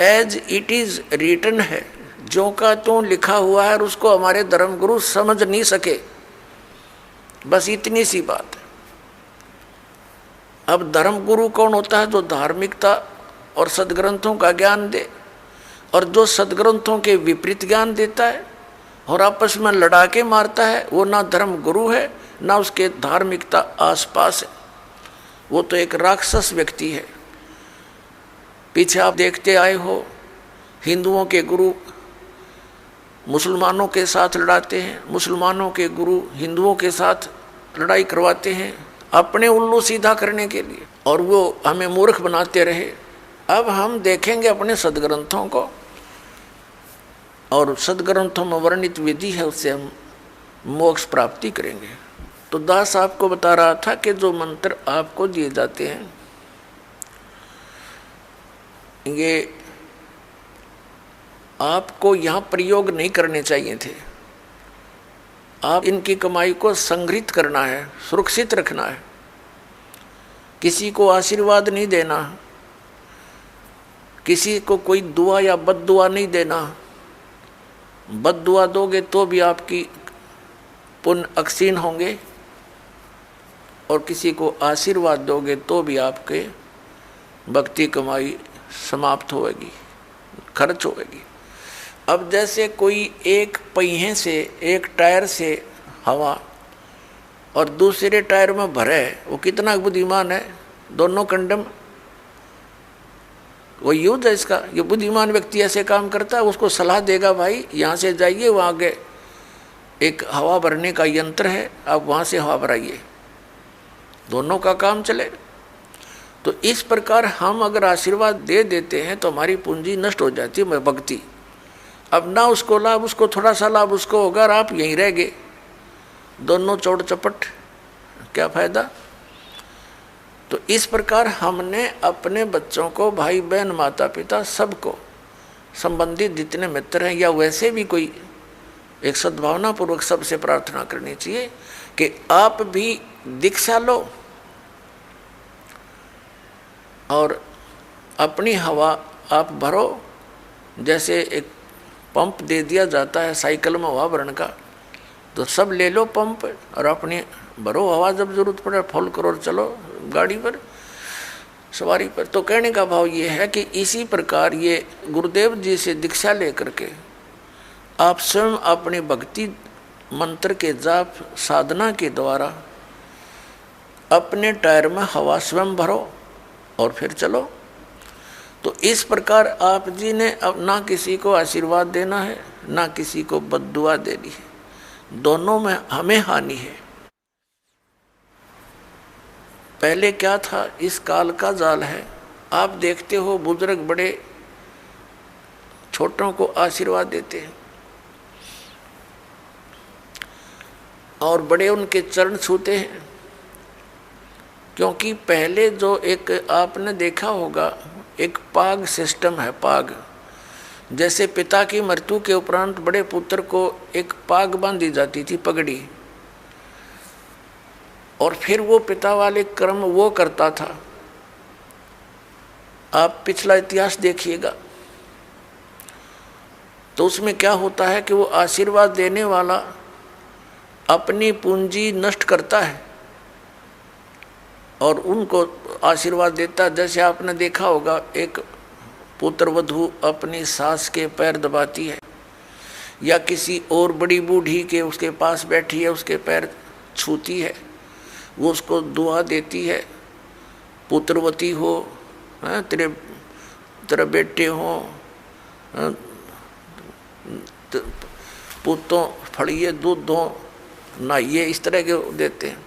एज इट इज रिटन है, जो का त्यों लिखा हुआ है, और उसको हमारे धर्मगुरु समझ नहीं सके। बस इतनी सी बात है। अब धर्मगुरु कौन होता है? जो धार्मिकता और सदग्रंथों का ज्ञान दे, और जो सदग्रंथों के विपरीत ज्ञान देता है और आपस में लड़ा के मारता है, वो ना धर्म गुरु है ना उसके धार्मिकता आसपास है, वो तो एक राक्षस व्यक्ति है। पीछे आप देखते आए हो, हिंदुओं के गुरु मुसलमानों के साथ लड़ाते हैं, मुसलमानों के गुरु हिंदुओं के साथ लड़ाई करवाते हैं अपने उल्लू सीधा करने के लिए, और वो हमें मूर्ख बनाते रहे। अब हम देखेंगे अपने सदग्रंथों को, और सदग्रंथों में वर्णित विधि है, उससे हम मोक्ष प्राप्ति करेंगे। तो दास आपको बता रहा था कि जो मंत्र आपको दिए जाते हैं ये आपको यहाँ प्रयोग नहीं करने चाहिए थे। आप इनकी कमाई को संग्रहित करना है, सुरक्षित रखना है, किसी को आशीर्वाद नहीं देना, किसी को कोई दुआ या बद दुआ नहीं देना। बद दुआ दोगे तो भी आपकी पुण्य अक्षीण होंगे, और किसी को आशीर्वाद दोगे तो भी आपके भक्ति कमाई समाप्त होगी, खर्च होगी। अब जैसे कोई एक पहिए से, एक टायर से हवा और दूसरे टायर में भरे, वो कितना बुद्धिमान है, दोनों कंडम, वो यूज है इसका। ये बुद्धिमान व्यक्ति ऐसे काम करता है, उसको सलाह देगा भाई यहाँ से जाइए, वहाँ आगे एक हवा भरने का यंत्र है, आप वहाँ से हवा भराइए, दोनों का काम चले। तो इस प्रकार हम अगर आशीर्वाद दे देते हैं तो हमारी पूंजी नष्ट हो जाती है, भक्ति। अब ना उसको लाभ, उसको थोड़ा सा लाभ उसको होगा, और आप यहीं रह गए, दोनों चौड़ चपट, क्या फायदा। तो इस प्रकार हमने अपने बच्चों को, भाई बहन, माता पिता, सबको, संबंधित जितने मित्र हैं या वैसे भी कोई, एक सद्भावना पूर्वक सबसे प्रार्थना करनी चाहिए कि आप भी दीक्षा लो और अपनी हवा आप भरो। जैसे एक पंप दे दिया जाता है साइकिल में हवा भरने का, तो सब ले लो पंप और अपनी भरो हवा, जब जरूरत पड़े फुल करो और चलो गाड़ी पर, सवारी पर। तो कहने का भाव ये है कि इसी प्रकार ये गुरुदेव जी से दीक्षा लेकर के आप स्वयं अपनी भक्ति मंत्र के जाप साधना के द्वारा अपने टायर में हवा स्वयं भरो और फिर चलो। तो इस प्रकार आप जी ने अब ना किसी को आशीर्वाद देना है, ना किसी को बद्दुआ देनी है, दोनों में हमें हानि है। पहले क्या था, इस काल का जाल है। आप देखते हो बुजुर्ग बड़े छोटों को आशीर्वाद देते हैं। और बड़े उनके चरण छूते हैं। क्योंकि पहले जो एक आपने देखा होगा एक पाग सिस्टम है, पाग। जैसे पिता की मृत्यु के उपरांत बड़े पुत्र को एक पाग बांधी जाती थी, पगड़ी, और फिर वो पिता वाले कर्म वो करता था। आप पिछला इतिहास देखिएगा तो उसमें क्या होता है कि वो आशीर्वाद देने वाला अपनी पूंजी नष्ट करता है और उनको आशीर्वाद देता है। जैसे आपने देखा होगा एक पुत्र वधू अपनी सास के पैर दबाती है, या किसी और बड़ी बूढ़ी के उसके पास बैठी है उसके पैर छूती है, वो उसको दुआ देती है, पुत्रवती हो, तेरे बेटे हो, पुतों फड़िए दूध दो नहाइए, इस तरह के देते हैं।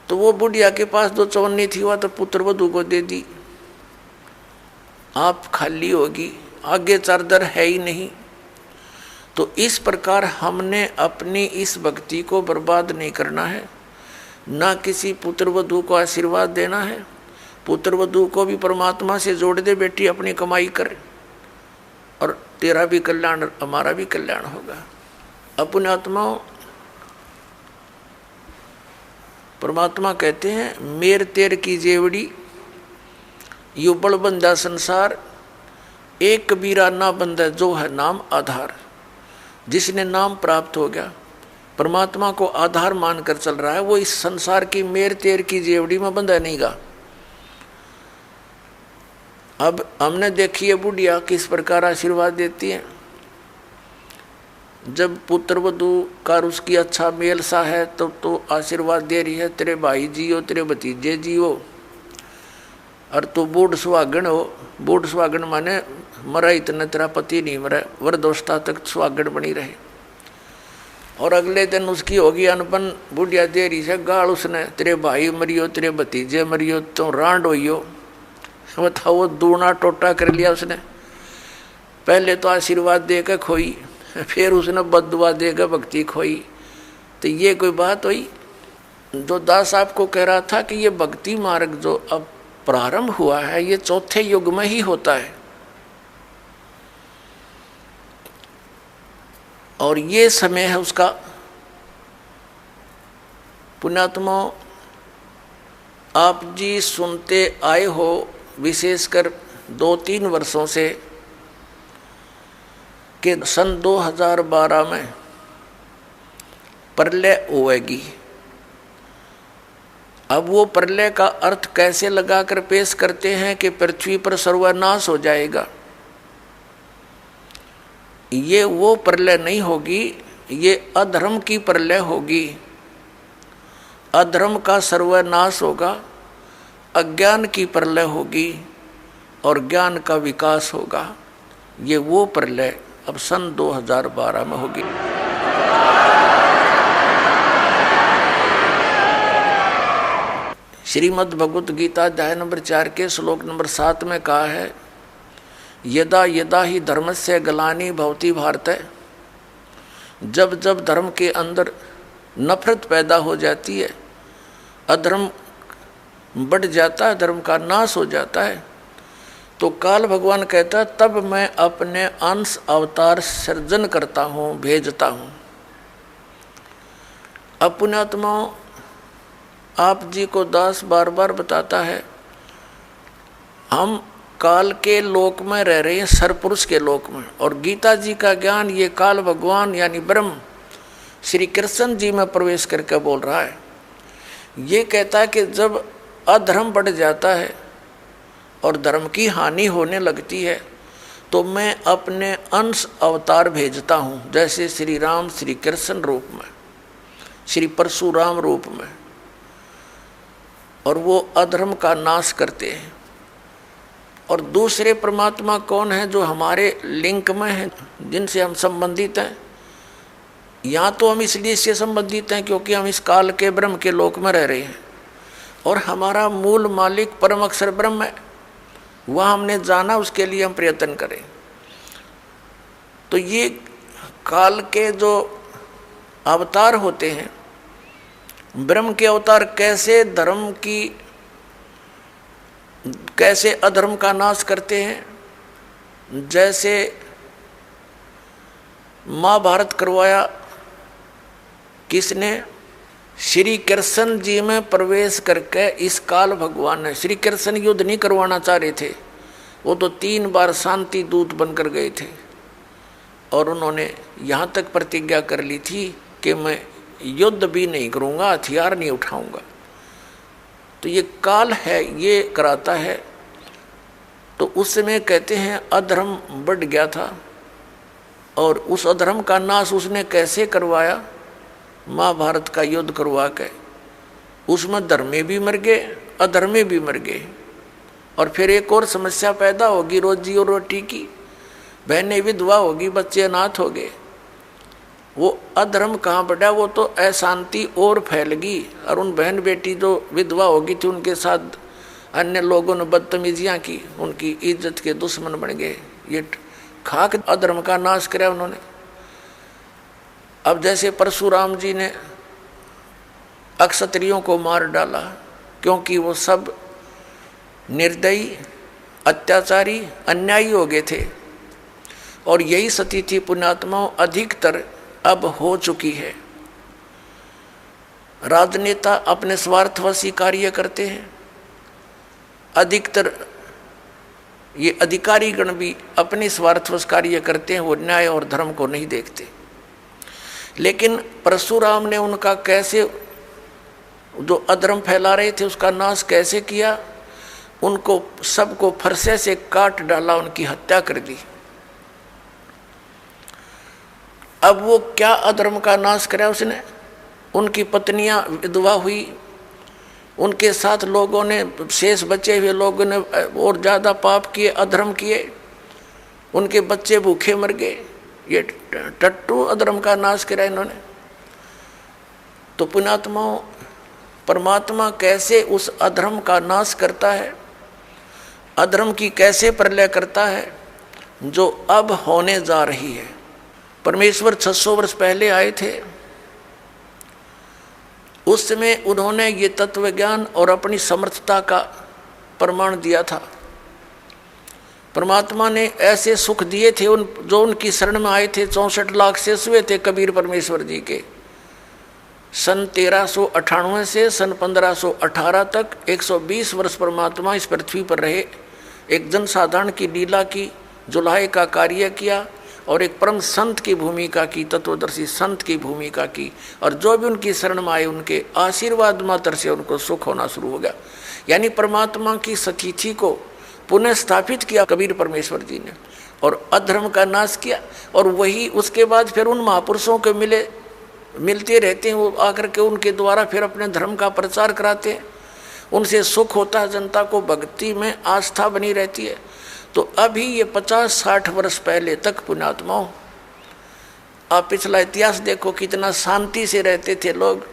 तो वो बुढ़िया के पास जो चवन्नी थी वह तो पुत्र वधू को दे दी, आप खाली होगी, आगे चारदर है ही नहीं। तो इस प्रकार हमने अपनी इस भक्ति को बर्बाद नहीं करना है, ना किसी पुत्र वधू को आशीर्वाद देना है। पुत्र वधू को भी परमात्मा से जोड़ दे, बेटी अपनी कमाई कर और तेरा भी कल्याण हमारा भी कल्याण होगा। अपने आत्माओं, परमात्मा कहते हैं मेर तेर की जेवड़ी यू बड़ बंदा संसार, एक कबीरा ना बंदा जो है नाम आधार। जिसने नाम प्राप्त हो गया, परमात्मा को आधार मानकर चल रहा है, वो इस संसार की मेर तेर की जेवड़ी में बंधा नहीं गा। अब हमने देखी है बुढ़िया किस प्रकार आशीर्वाद देती है। जब पुत्र वधू का उसकी अच्छा मेल सा है तो आशीर्वाद दे रही है, तेरे भाई जियो, तेरे भतीजे जियो, और तू बूढ़ सुहागण हो। बूढ़ सुहागण माने मरा इतना तेरा पति नहीं मरा, वरदोस्ता तक सुहागण बनी रहे। और अगले दिन उसकी होगी अनपन, बुढ़िया दे रही है गाल उसने, तेरे भाई मरियो, तेरे भतीजे मरियो, तो रांड होइयो। बताओ, वो दूना टोटा कर लिया उसने। पहले तो आशीर्वाद देकर खोई, फिर उसने बददुआ देकर भक्ति खोई। तो ये कोई बात हुई? जो दास आपको कह रहा था कि ये भक्ति मार्ग जो अब प्रारंभ हुआ है ये चौथे युग में ही होता है, और ये समय है उसका। पुण्यात्मा, आप जी सुनते आए हो विशेषकर 2-3 वर्षों से कि सन 2012 में प्रलय होएगी। अब वो प्रलय का अर्थ कैसे लगाकर पेश करते हैं कि पृथ्वी पर सर्वनाश हो जाएगा। ये वो प्रलय नहीं होगी, ये अधर्म की प्रलय होगी। अधर्म का सर्वनाश होगा, अज्ञान की प्रलय होगी और ज्ञान का विकास होगा। ये वो प्रलय अब सन 2012 में होगी। श्रीमद् भगवत गीता अध्याय नंबर 4 के श्लोक नंबर 7 में कहा है, यदा यदा ही धर्मस्य ग्लानि भवति भारत। जब जब धर्म के अंदर नफरत पैदा हो जाती है, अधर्म बढ़ जाता है, धर्म का नाश हो जाता है, तो काल भगवान कहता है तब मैं अपने अंश अवतार सृजन करता हूँ, भेजता हूँ। अब पुण्यात्माओं, आप जी को दास बार बार बताता है, हम काल के लोक में रह रहे हैं, सरपुरुष के लोक में, और गीता जी का ज्ञान ये काल भगवान यानी ब्रह्म श्री कृष्ण जी में प्रवेश करके बोल रहा है। ये कहता है कि जब अधर्म बढ़ जाता है और धर्म की हानि होने लगती है तो मैं अपने अंश अवतार भेजता हूँ, जैसे श्री राम श्री कृष्ण रूप में, श्री परशुराम रूप में, और वो अधर्म का नाश करते हैं। और दूसरे परमात्मा कौन है? जो हमारे लिंक में हैं, जिनसे हम संबंधित हैं। यहाँ तो हम इसलिए से संबंधित हैं क्योंकि हम इस काल के ब्रह्म के लोक में रह रहे हैं, और हमारा मूल मालिक परम अक्षर ब्रह्म है, वह हमने जाना, उसके लिए हम प्रयत्न करें। तो ये काल के जो अवतार होते हैं। ब्रह्म के अवतार कैसे धर्म की, कैसे अधर्म का नाश करते हैं। जैसे महाभारत करवाया किसने? श्री कृष्ण जी में प्रवेश करके इस काल भगवान ने, श्री कृष्ण युद्ध नहीं करवाना चाह रहे थे, वो तो 3 बार शांति दूत बनकर गए थे और उन्होंने यहाँ तक प्रतिज्ञा कर ली थी कि मैं युद्ध भी नहीं करूँगा, हथियार नहीं उठाऊँगा। तो ये काल है, ये कराता है। तो उस समय कहते हैं अधर्म बढ़ गया था और उस अधर्म का नाश उसने कैसे करवाया? महाभारत का युद्ध करवा के उसमें धर्मे भी मर गए, अधर्मे भी मर गए। और फिर एक और समस्या पैदा होगी रोजी और रोटी की, बहनें विधवा होगी, बच्चे अनाथ हो गए। वो अधर्म कहाँ बढ़ा? वो तो अशांति और फैलगी और उन बहन बेटी जो विधवा होगी थी उनके साथ अन्य लोगों ने बदतमीजियाँ की, उनकी इज्जत के दुश्मन बन गए। ये खाक अधर्म का नाश किया उन्होंने। अब जैसे परशुराम जी ने अक्षत्रियों को मार डाला क्योंकि वो सब निर्दयी, अत्याचारी, अन्यायी हो गए थे और यही स्थिति पुण्यात्माओं अधिकतर अब हो चुकी है। राजनेता अपने स्वार्थवशी कार्य करते हैं, अधिकतर ये अधिकारी गण भी अपने स्वार्थवश कार्य करते हैं, वो न्याय और धर्म को नहीं देखते। लेकिन परशुराम ने उनका कैसे, जो अधर्म फैला रहे थे उसका नाश कैसे किया? उनको सबको फरसे से काट डाला, उनकी हत्या कर दी। अब वो क्या अधर्म का नाश करा उसने? उनकी पत्नियां विधवा हुई, उनके साथ लोगों ने, शेष बचे हुए लोगों ने और ज़्यादा पाप किए, अधर्म किए, उनके बच्चे भूखे मर गए। ये टट्टू अधर्म का नाश करा इन्होंने। तो पुण्यात्माओं, परमात्मा कैसे उस अधर्म का नाश करता है, अधर्म की कैसे प्रलय करता है जो अब होने जा रही है। परमेश्वर 600 वर्ष पहले आए थे, उस समय उन्होंने ये तत्व ज्ञान और अपनी समर्थता का प्रमाण दिया था। परमात्मा ने ऐसे सुख दिए थे जो उनकी शरण में आए थे। 64 लाख शेष हुए थे कबीर परमेश्वर जी के। सन 1398 से सन 1518 तक 120 वर्ष परमात्मा इस पृथ्वी पर रहे, एक जनसाधारण की लीला की, जुलाहे का कार्य किया और एक परम संत की भूमिका की, तत्वदर्शी संत की भूमिका की। और जो भी उनकी शरण में आए उनके आशीर्वाद मात्र से उनको सुख होना शुरू हो गया। यानी परमात्मा की सतिथि को पुनः स्थापित किया कबीर परमेश्वर जी ने और अधर्म का नाश किया। और वही उसके बाद फिर उन महापुरुषों के मिलते रहते हैं, वो आकर के उनके द्वारा फिर अपने धर्म का प्रचार कराते हैं। उनसे सुख होता है, जनता को भक्ति में आस्था बनी रहती है। तो अभी ये 50-60 वर्ष पहले तक पुण्यात्माओं, आप पिछला इतिहास देखो, कितना शांति से रहते थे लोग।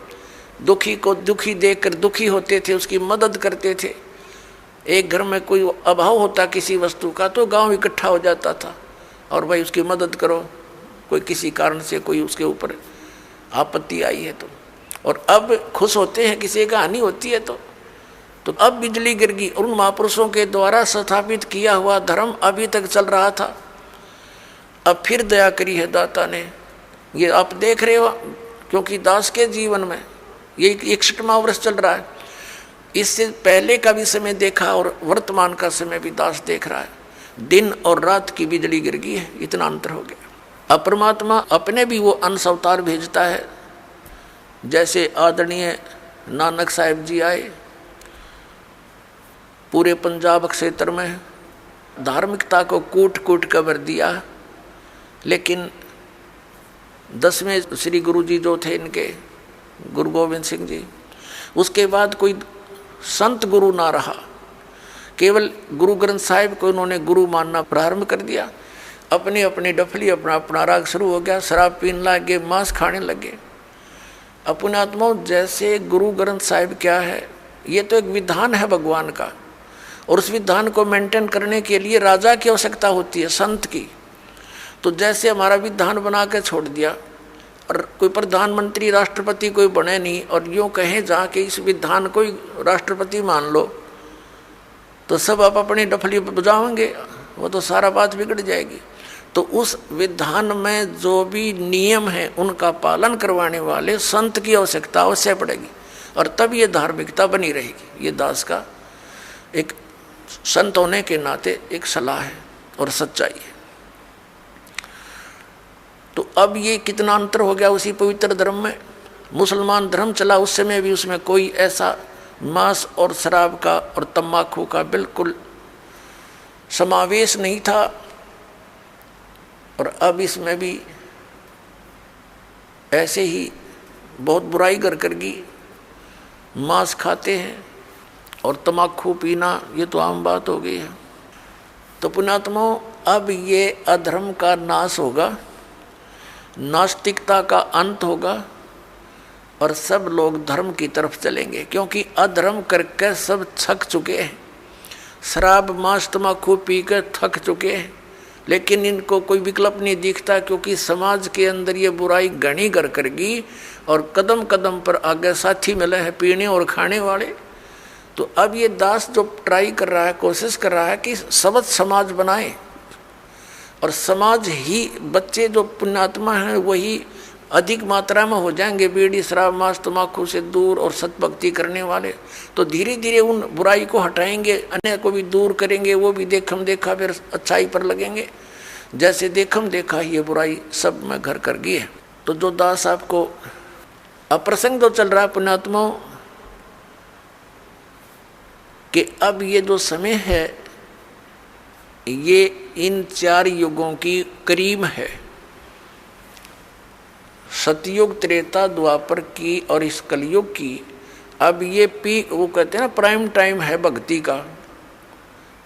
दुखी को दुखी देखकर दुखी होते थे, उसकी मदद करते थे। एक घर में कोई अभाव होता किसी वस्तु का तो गांव इकट्ठा हो जाता था और भाई उसकी मदद करो, कोई किसी कारण से कोई उसके ऊपर आपत्ति आई है तो। और अब खुश होते हैं किसी का हानि होती है तो अब बिजली गिर गई। और उन महापुरुषों के द्वारा स्थापित किया हुआ धर्म अभी तक चल रहा था, अब फिर दया करी है दाता ने। ये आप देख रहे हो, क्योंकि दास के जीवन में ये 61वां वर्ष चल रहा है। इससे पहले का भी समय देखा और वर्तमान का समय भी दास देख रहा है। दिन और रात की बिजली गिर गई है, इतना अंतर हो गया। अब परमात्मा अपने भी वो अंश अवतार भेजता है। जैसे आदरणीय नानक साहिब जी आए, पूरे पंजाब क्षेत्र में धार्मिकता को कूट कूट कर भर दिया। लेकिन 10वें श्री गुरु जी जो थे इनके, गुरु गोविंद सिंह जी, उसके बाद कोई संत गुरु ना रहा। केवल गुरु ग्रंथ साहिब को उन्होंने गुरु मानना प्रारंभ कर दिया। अपनी अपनी डफली, अपना अपना राग शुरू हो गया। शराब पीने लगे, मांस खाने लगे। अपने आत्माओं, जैसे गुरु ग्रंथ साहिब क्या है, ये तो एक विधान है भगवान का, और उस विधान को मेंटेन करने के लिए राजा की आवश्यकता होती है, संत की। तो जैसे हमारा विधान बना के छोड़ दिया, और कोई प्रधानमंत्री राष्ट्रपति कोई बने नहीं और यूँ कहें जाके इस विधान को ही राष्ट्रपति मान लो तो सब आप अपनी डफली बजाओगे, वो तो सारा बात बिगड़ जाएगी। तो उस विधान में जो भी नियम है उनका पालन करवाने वाले संत की आवश्यकता अवश्य पड़ेगी और तब ये धार्मिकता बनी रहेगी। ये दास का एक संत होने के नाते एक सलाह है और सच्चाई है। तो अब ये कितना अंतर हो गया उसी पवित्र धर्म में। मुसलमान धर्म चला उस समय भी उसमें कोई ऐसा मांस और शराब का और तम्बाकू का बिल्कुल समावेश नहीं था, और अब इसमें भी ऐसे ही बहुत बुराई करगी मांस खाते हैं और तम्बाकू पीना, ये तो आम बात हो गई है। तो पुण्यात्माओं, अब ये अधर्म का नाश होगा, नास्तिकता का अंत होगा और सब लोग धर्म की तरफ चलेंगे, क्योंकि अधर्म करके सब थक चुके हैं। शराब मांस तम्बाकू पी कर थक चुके हैं, लेकिन इनको कोई विकल्प नहीं दिखता, क्योंकि समाज के अंदर ये बुराई घनी कर करगी और कदम कदम पर आगे साथी मिले हैं पीने और खाने वाले। तो अब ये दास जो ट्राई कर रहा है, कोशिश कर रहा है कि सबद समाज बनाए और समाज ही बच्चे जो पुण्यात्मा हैं वही अधिक मात्रा में हो जाएंगे बीड़ी शराब मांस तम्बाकू से दूर और सतभक्ति करने वाले। तो धीरे धीरे उन बुराई को हटाएंगे, अन्य को भी दूर करेंगे, वो भी देखम देखा फिर अच्छाई पर लगेंगे। जैसे देखम देखा ये बुराई सब में घर कर गई है। तो जो दास आपको अप्रसंग जो चल रहा है पुण्यात्माओं कि अब ये जो समय है ये इन 4 युगों की करीब है, सतयुग त्रेता द्वापर की और इस कलयुग की। अब ये वो कहते हैं ना प्राइम टाइम है भक्ति का,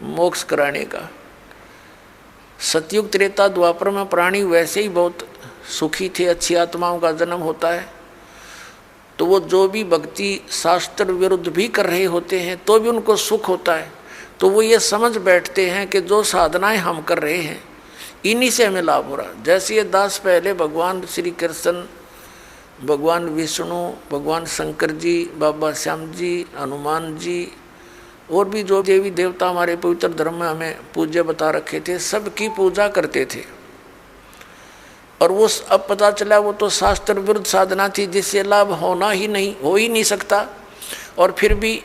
मोक्ष कराने का। सतयुग त्रेता द्वापर में प्राणी वैसे ही बहुत सुखी थे, अच्छी आत्माओं का जन्म होता है, तो वो जो भी भक्ति शास्त्र विरुद्ध भी कर रहे होते हैं तो भी उनको सुख होता है। तो वो ये समझ बैठते हैं कि जो साधनाएं हम कर रहे हैं इन्हीं से हमें लाभ हो रहा। जैसे ये दास पहले भगवान श्री कृष्ण, भगवान विष्णु, भगवान शंकर जी, बाबा श्याम जी, हनुमान जी और भी जो देवी देवता हमारे पवित्र धर्म में हमें पूज्य बता रखे थे, सबकी पूजा करते थे। और वो अब पता चला वो तो शास्त्र विरुद्ध साधना थी जिससे लाभ हो ही नहीं सकता। और फिर भी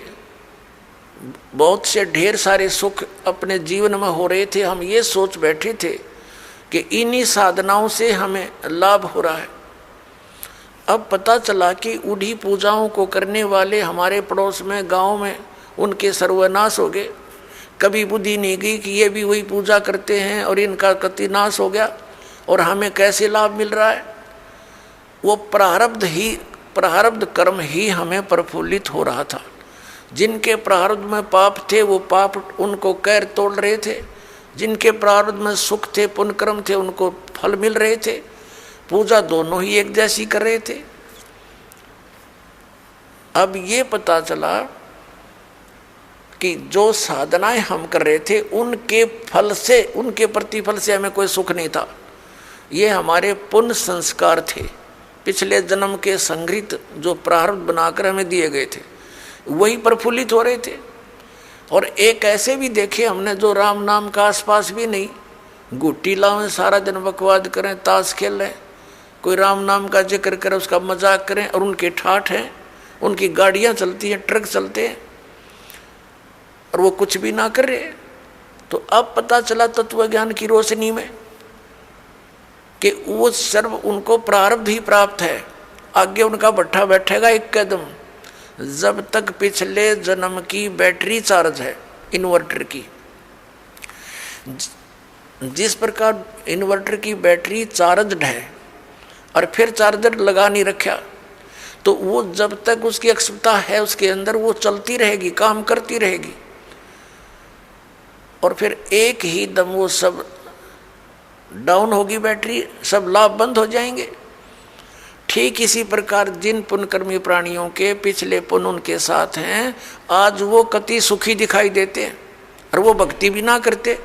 बहुत से ढेर सारे सुख अपने जीवन में हो रहे थे। हम ये सोच बैठे थे कि इन्हीं साधनाओं से हमें लाभ हो रहा है। अब पता चला कि उन्हीं पूजाओं को करने वाले हमारे पड़ोस में गांव में उनके सर्वनाश हो गए। कभी बुद्धि नहीं गई कि ये भी वही पूजा करते हैं और इनका कति नाश हो गया और हमें कैसे लाभ मिल रहा है। वो प्रारब्ध कर्म ही हमें प्रफुल्लित हो रहा था। जिनके प्रारब्ध में पाप थे वो पाप उनको कैर तोड़ रहे थे, जिनके प्रारब्ध में सुख थे पुण्य कर्म थे उनको फल मिल रहे थे। पूजा दोनों ही एक जैसी कर रहे थे। अब ये पता चला कि जो साधनाएं हम कर रहे थे उनके फल से, उनके प्रतिफल से हमें कोई सुख नहीं था। ये हमारे पुण्य संस्कार थे, पिछले जन्म के संग्रहित जो प्रारब्ध बनाकर हमें दिए गए थे वही प्रफुल्लित हो रहे थे। और एक ऐसे भी देखे हमने जो राम नाम का आसपास भी नहीं, गुट्टी लावें सारा दिन बकवाद करें, ताश खेलें, कोई राम नाम का जिक्र करे उसका मजाक करें, और उनके ठाठ हैं, उनकी गाड़ियां चलती हैं, ट्रक चलते हैं और वो कुछ भी ना कर रहे। तो अब पता चला तत्व ज्ञान की रोशनी में कि वो सर्व उनको प्रारब्ध ही प्राप्त है। आगे उनका भट्ठा बैठेगा एक कदम, जब तक पिछले जन्म की बैटरी चार्ज है इन्वर्टर की। जिस प्रकार इन्वर्टर की बैटरी चार्जड है और फिर चार्जर लगा नहीं रखा, तो वो जब तक उसकी अक्षमता है उसके अंदर वो चलती रहेगी, काम करती रहेगी, और फिर एक ही दम वो सब डाउन होगी बैटरी, सब लाभ बंद हो जाएंगे। ठीक इसी प्रकार जिन पुण्यकर्मी प्राणियों के पिछले पुण्य उनके साथ हैं, आज वो कति सुखी दिखाई देते हैं और वो भक्ति भी ना करते।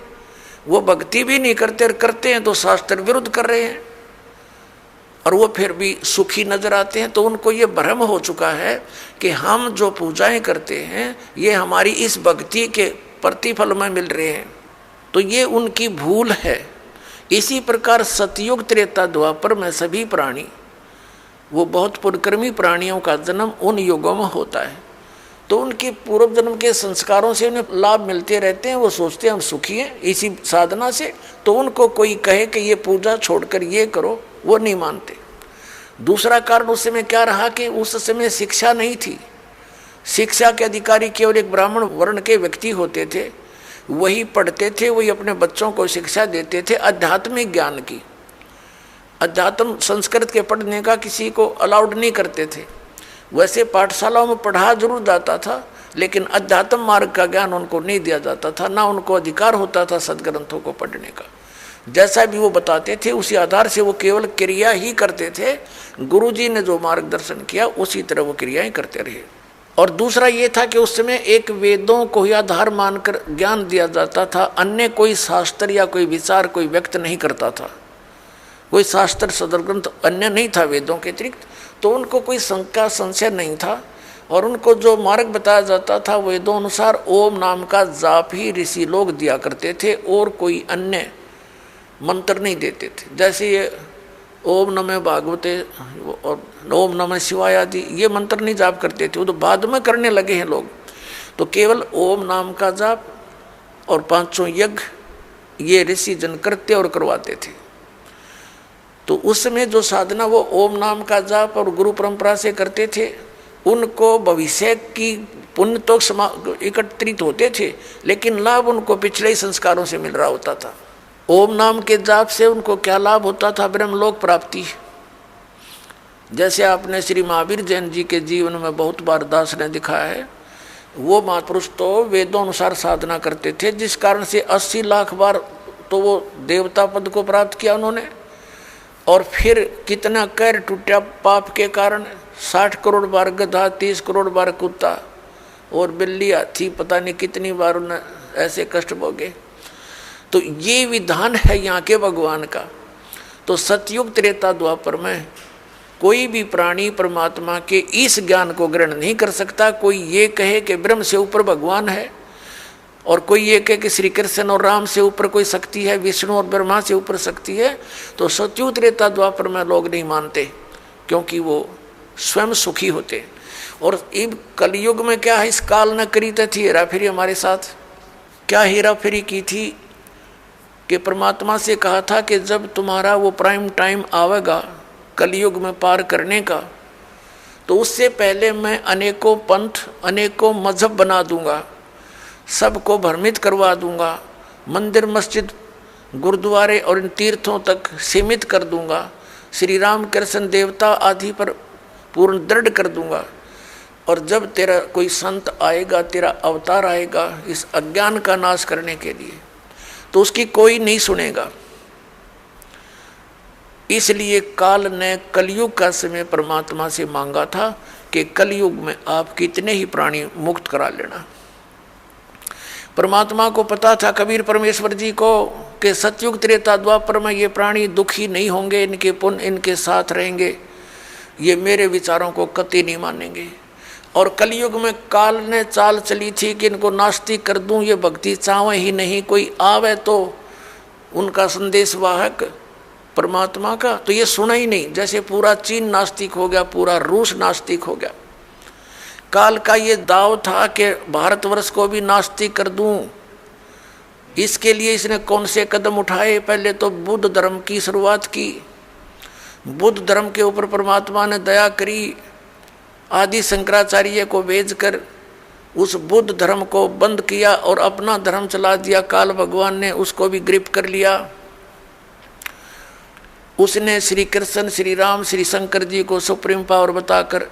वो भक्ति भी नहीं करते और करते हैं तो शास्त्र विरुद्ध कर रहे हैं। और वो फिर भी सुखी नजर आते हैं, तो उनको ये भ्रम हो चुका है कि हम जो पूजाएं करते हैं ये हमारी इस भक्ति के प्रतिफल में मिल रहे हैं। तो ये उनकी भूल है। इसी प्रकार सतयुग त्रेता द्वापर में सभी प्राणी, वो बहुत पुण्यकर्मी प्राणियों का जन्म उन युगों में होता है, तो उनके पूर्व जन्म के संस्कारों से उन्हें लाभ मिलते रहते हैं। वो सोचते हैं हम सुखी हैं इसी साधना से, तो उनको कोई कहे कि ये पूजा छोड़कर ये करो, वो नहीं मानते। दूसरा कारण उस समय क्या रहा कि उस समय शिक्षा नहीं थी। शिक्षा के अधिकारी केवल एक ब्राह्मण वर्ण के व्यक्ति होते थे, वही पढ़ते थे, वही अपने बच्चों को शिक्षा देते थे आध्यात्मिक ज्ञान की। अध्यात्म संस्कृत के पढ़ने का किसी को अलाउड नहीं करते थे। वैसे पाठशालाओं में पढ़ा जरूर जाता था, लेकिन अध्यात्म मार्ग का ज्ञान उनको नहीं दिया जाता था, ना उनको अधिकार होता था सदग्रंथों को पढ़ने का। जैसा भी वो बताते थे उसी आधार से वो केवल क्रिया ही करते थे। गुरुजी ने जो मार्गदर्शन किया उसी तरह वो क्रियाएं करते रहे। और दूसरा ये था कि उस समय एक वेदों को ही आधार मानकर ज्ञान दिया जाता था, अन्य कोई शास्त्र या कोई विचार कोई व्यक्त नहीं करता था। कोई शास्त्र सदग्रंथ अन्य नहीं था वेदों के अतिरिक्त, तो उनको कोई शंका संशय नहीं था। और उनको जो मार्ग बताया जाता था वेदों अनुसार ओम नाम का जाप ही ऋषि लोग दिया करते थे, और कोई अन्य मंत्र नहीं देते थे। जैसे ये ओम नमः भागवते और ओम नमः शिवाय आदि ये मंत्र नहीं जाप करते थे, वो तो बाद में करने लगे हैं लोग। तो केवल ओम नाम का जाप और 500 यज्ञ ये ऋषि जन करते और करवाते थे। तो उस समय जो साधना वो ओम नाम का जाप और गुरु परंपरा से करते थे, उनको भविष्य की पुण्य तो एकत्रित होते थे, लेकिन लाभ उनको पिछले ही संस्कारों से मिल रहा होता था। ओम नाम के जाप से उनको क्या लाभ होता था? ब्रह्मलोक प्राप्ति। जैसे आपने श्री महावीर जैन जी के जीवन में बहुत बार दास ने दिखाया है, वो महापुरुष तो वेदों अनुसार साधना करते थे, जिस कारण से 80 लाख बार तो वो देवता पद को प्राप्त किया उन्होंने। और फिर कितना कैर टूटा पाप के कारण, 60 करोड़ बार गधा, 30 करोड़ बार कुत्ता और बिल्ली हाथी, पता नहीं कितनी बार उन्हें ऐसे कष्ट भोगे। तो ये विधान है यहाँ के भगवान का। तो सतयुग त्रेता द्वापर में कोई भी प्राणी परमात्मा के इस ज्ञान को ग्रहण नहीं कर सकता। कोई ये कहे कि ब्रह्म से ऊपर भगवान है, और कोई ये कहे कि श्री कृष्ण और राम से ऊपर कोई शक्ति है, विष्णु और ब्रह्मा से ऊपर शक्ति है, तो सतयुग त्रेता द्वापर में लोग नहीं मानते, क्योंकि वो स्वयं सुखी होते। और इब कलयुग में क्या है, इस काल न करी थी हेरा फेरी हमारे साथ। क्या हेरा फेरी की थी कि परमात्मा से कहा था कि जब तुम्हारा वो प्राइम टाइम आवेगा कलयुग में पार करने का, तो उससे पहले मैं अनेकों पंथ अनेकों मजहब बना दूंगा, सबको भ्रमित करवा दूंगा, मंदिर मस्जिद गुरुद्वारे और इन तीर्थों तक सीमित कर दूंगा, श्री राम कृष्ण देवता आदि पर पूर्ण दृढ़ कर दूंगा। और जब तेरा कोई संत आएगा, तेरा अवतार आएगा इस अज्ञान का नाश करने के लिए, तो उसकी कोई नहीं सुनेगा। इसलिए काल ने कलयुग का समय परमात्मा से मांगा था कि कलयुग में आप कितने ही प्राणी मुक्त करा लेना। परमात्मा को पता था, कबीर परमेश्वर जी को, कि सतयुग त्रेता द्वापर में ये प्राणी दुखी नहीं होंगे, इनके पुण्य इनके साथ रहेंगे, ये मेरे विचारों को कतई नहीं मानेंगे। और कलयुग में काल ने चाल चली थी कि इनको नास्तिक कर दूं, ये भक्ति चाहे ही नहीं, कोई आवे तो उनका संदेश वाहक परमात्मा का, तो ये सुना ही नहीं। जैसे पूरा चीन नास्तिक हो गया, पूरा रूस नास्तिक हो गया। काल का ये दाव था कि भारतवर्ष को भी नास्तिक कर दूं। इसके लिए इसने कौन से कदम उठाए? पहले तो बुद्ध धर्म की शुरुआत की। बुद्ध धर्म के ऊपर परमात्मा ने दया करी, आदि शंकराचार्य को भेजकर उस बुद्ध धर्म को बंद किया और अपना धर्म चला दिया। काल भगवान ने उसको भी ग्रिप कर लिया। उसने श्री कृष्ण, श्री राम, श्री शंकर जी को सुप्रीम पावर बताकर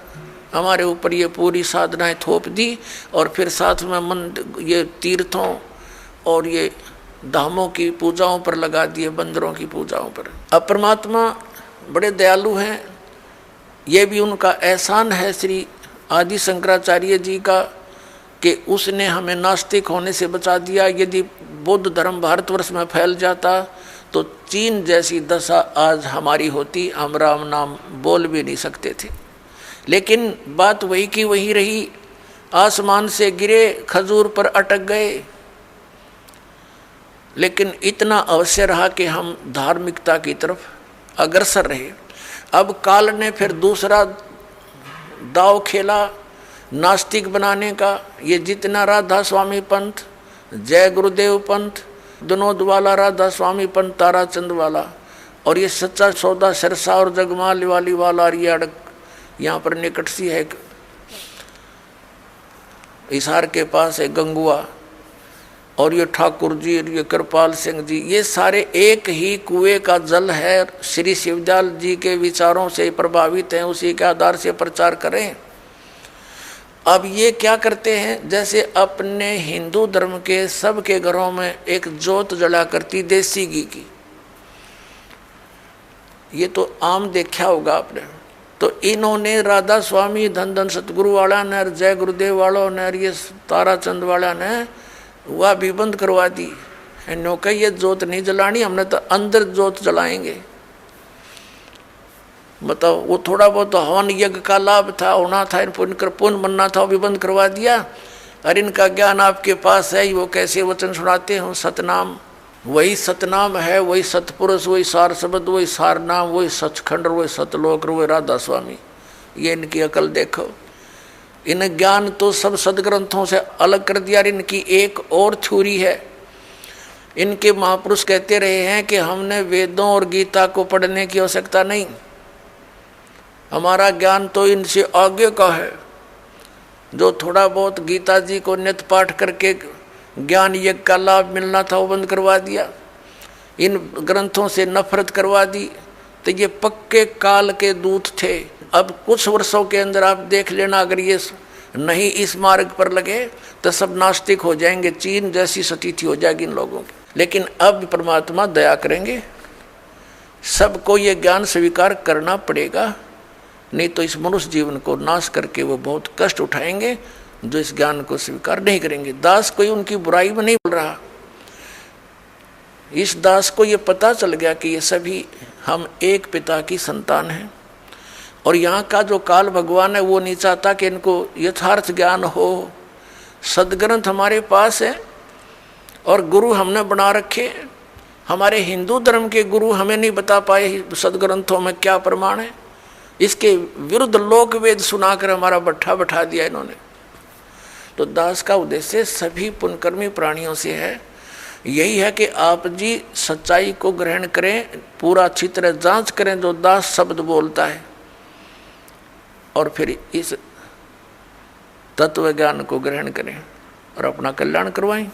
हमारे ऊपर ये पूरी साधनाएं थोप दी, और फिर साथ में मंदिर, ये तीर्थों और ये धामों की पूजाओं पर लगा दिए, बंदरों की पूजाओं पर। अब परमात्मा बड़े दयालु हैं, ये भी उनका एहसान है श्री आदि शंकराचार्य जी का कि उसने हमें नास्तिक होने से बचा दिया। यदि बौद्ध धर्म भारतवर्ष में फैल जाता तो चीन जैसी दशा आज हमारी होती, हम राम नाम बोल भी नहीं सकते थे। लेकिन बात वही की वही रही, आसमान से गिरे, खजूर पर अटक गए। लेकिन इतना अवश्य रहा कि हम धार्मिकता की तरफ अग्रसर रहे। अब काल ने फिर दूसरा दाव खेला नास्तिक बनाने का। ये जितना राधा स्वामी पंथ, जय गुरुदेव पंथ, विनोद वाला राधा स्वामी पंथ, ताराचंद वाला, और ये सच्चा सौदा सिरसा और जगमाल वाली वाला, और ये अड़क यहाँ पर निकट सी है हिसार के पास है गंगुआ, और ये ठाकुर जी, ये कृपाल सिंह जी, ये सारे एक ही कुएं का जल है। श्री शिवदयाल जी के विचारों से प्रभावित हैं, उसी के आधार से प्रचार करें। अब ये क्या करते हैं, जैसे अपने हिंदू धर्म के सबके घरों में एक जोत जला करती देसी घी की, ये तो आम देखा होगा आपने। तो इन्होंने राधा स्वामी, धन धन सतगुरु वाला ने, जय गुरुदेव वालों ने, ये ताराचंद वाला ने वह भी बंद करवा दी। नो कही ये जोत नहीं जलानी, हमने तो अंदर जोत जलाएंगे। बताओ, वो थोड़ा बहुत तो हवन यज्ञ का लाभ था, होना था, पुण्य बनना था, वो भी बंद करवा दिया। और इनका ज्ञान आपके पास है, वो कैसे वचन सुनाते हो, सतनाम वही सतनाम है, वही सतपुरुष, वही सार शब्द, वही सार नाम, वही सचखंड, वही सतलोक, वही राधा स्वामी। ये इनकी अकल देखो। इन ज्ञान तो सब सदग्रंथों से अलग कर दिया। इनकी एक और थ्योरी है। इनके महापुरुष कहते रहे हैं कि हमने वेदों और गीता को पढ़ने की आवश्यकता नहीं, हमारा ज्ञान तो इनसे आगे का है। जो थोड़ा बहुत गीता जी को नित्य पाठ करके ज्ञान यज्ञ का लाभ मिलना था, वो बंद करवा दिया। इन ग्रंथों से नफरत करवा दी। तो ये पक्के काल के दूत थे। अब कुछ वर्षों के अंदर आप देख लेना, अगर ये नहीं इस मार्ग पर लगे तो सब नास्तिक हो जाएंगे, चीन जैसी स्थिति हो जाएगी इन लोगों की। लेकिन अब परमात्मा दया करेंगे, सबको ये ज्ञान स्वीकार करना पड़ेगा, नहीं तो इस मनुष्य जीवन को नाश करके वो बहुत कष्ट उठाएंगे जो इस ज्ञान को स्वीकार नहीं करेंगे। दास कोई उनकी बुराई में नहीं बोल रहा। इस दास को ये पता चल गया कि ये सभी हम एक पिता की संतान हैं, और यहाँ का जो काल भगवान है वो नहीं चाहता कि इनको यथार्थ ज्ञान हो। सदग्रंथ हमारे पास है और गुरु हमने बना रखे। हमारे हिंदू धर्म के गुरु हमें नहीं बता पाए सदग्रंथों में क्या प्रमाण है। इसके विरुद्ध लोक वेद सुनाकर हमारा बट्ठा बैठा दिया इन्होंने। तो दास का उद्देश्य सभी पुण्यकर्मी प्राणियों से है, यही है कि आप जी सच्चाई को ग्रहण करें, पूरा अच्छी तरह जांच करें जो दास शब्द बोलता है, और फिर इस तत्व ज्ञान को ग्रहण करें और अपना कल्याण करवाएं।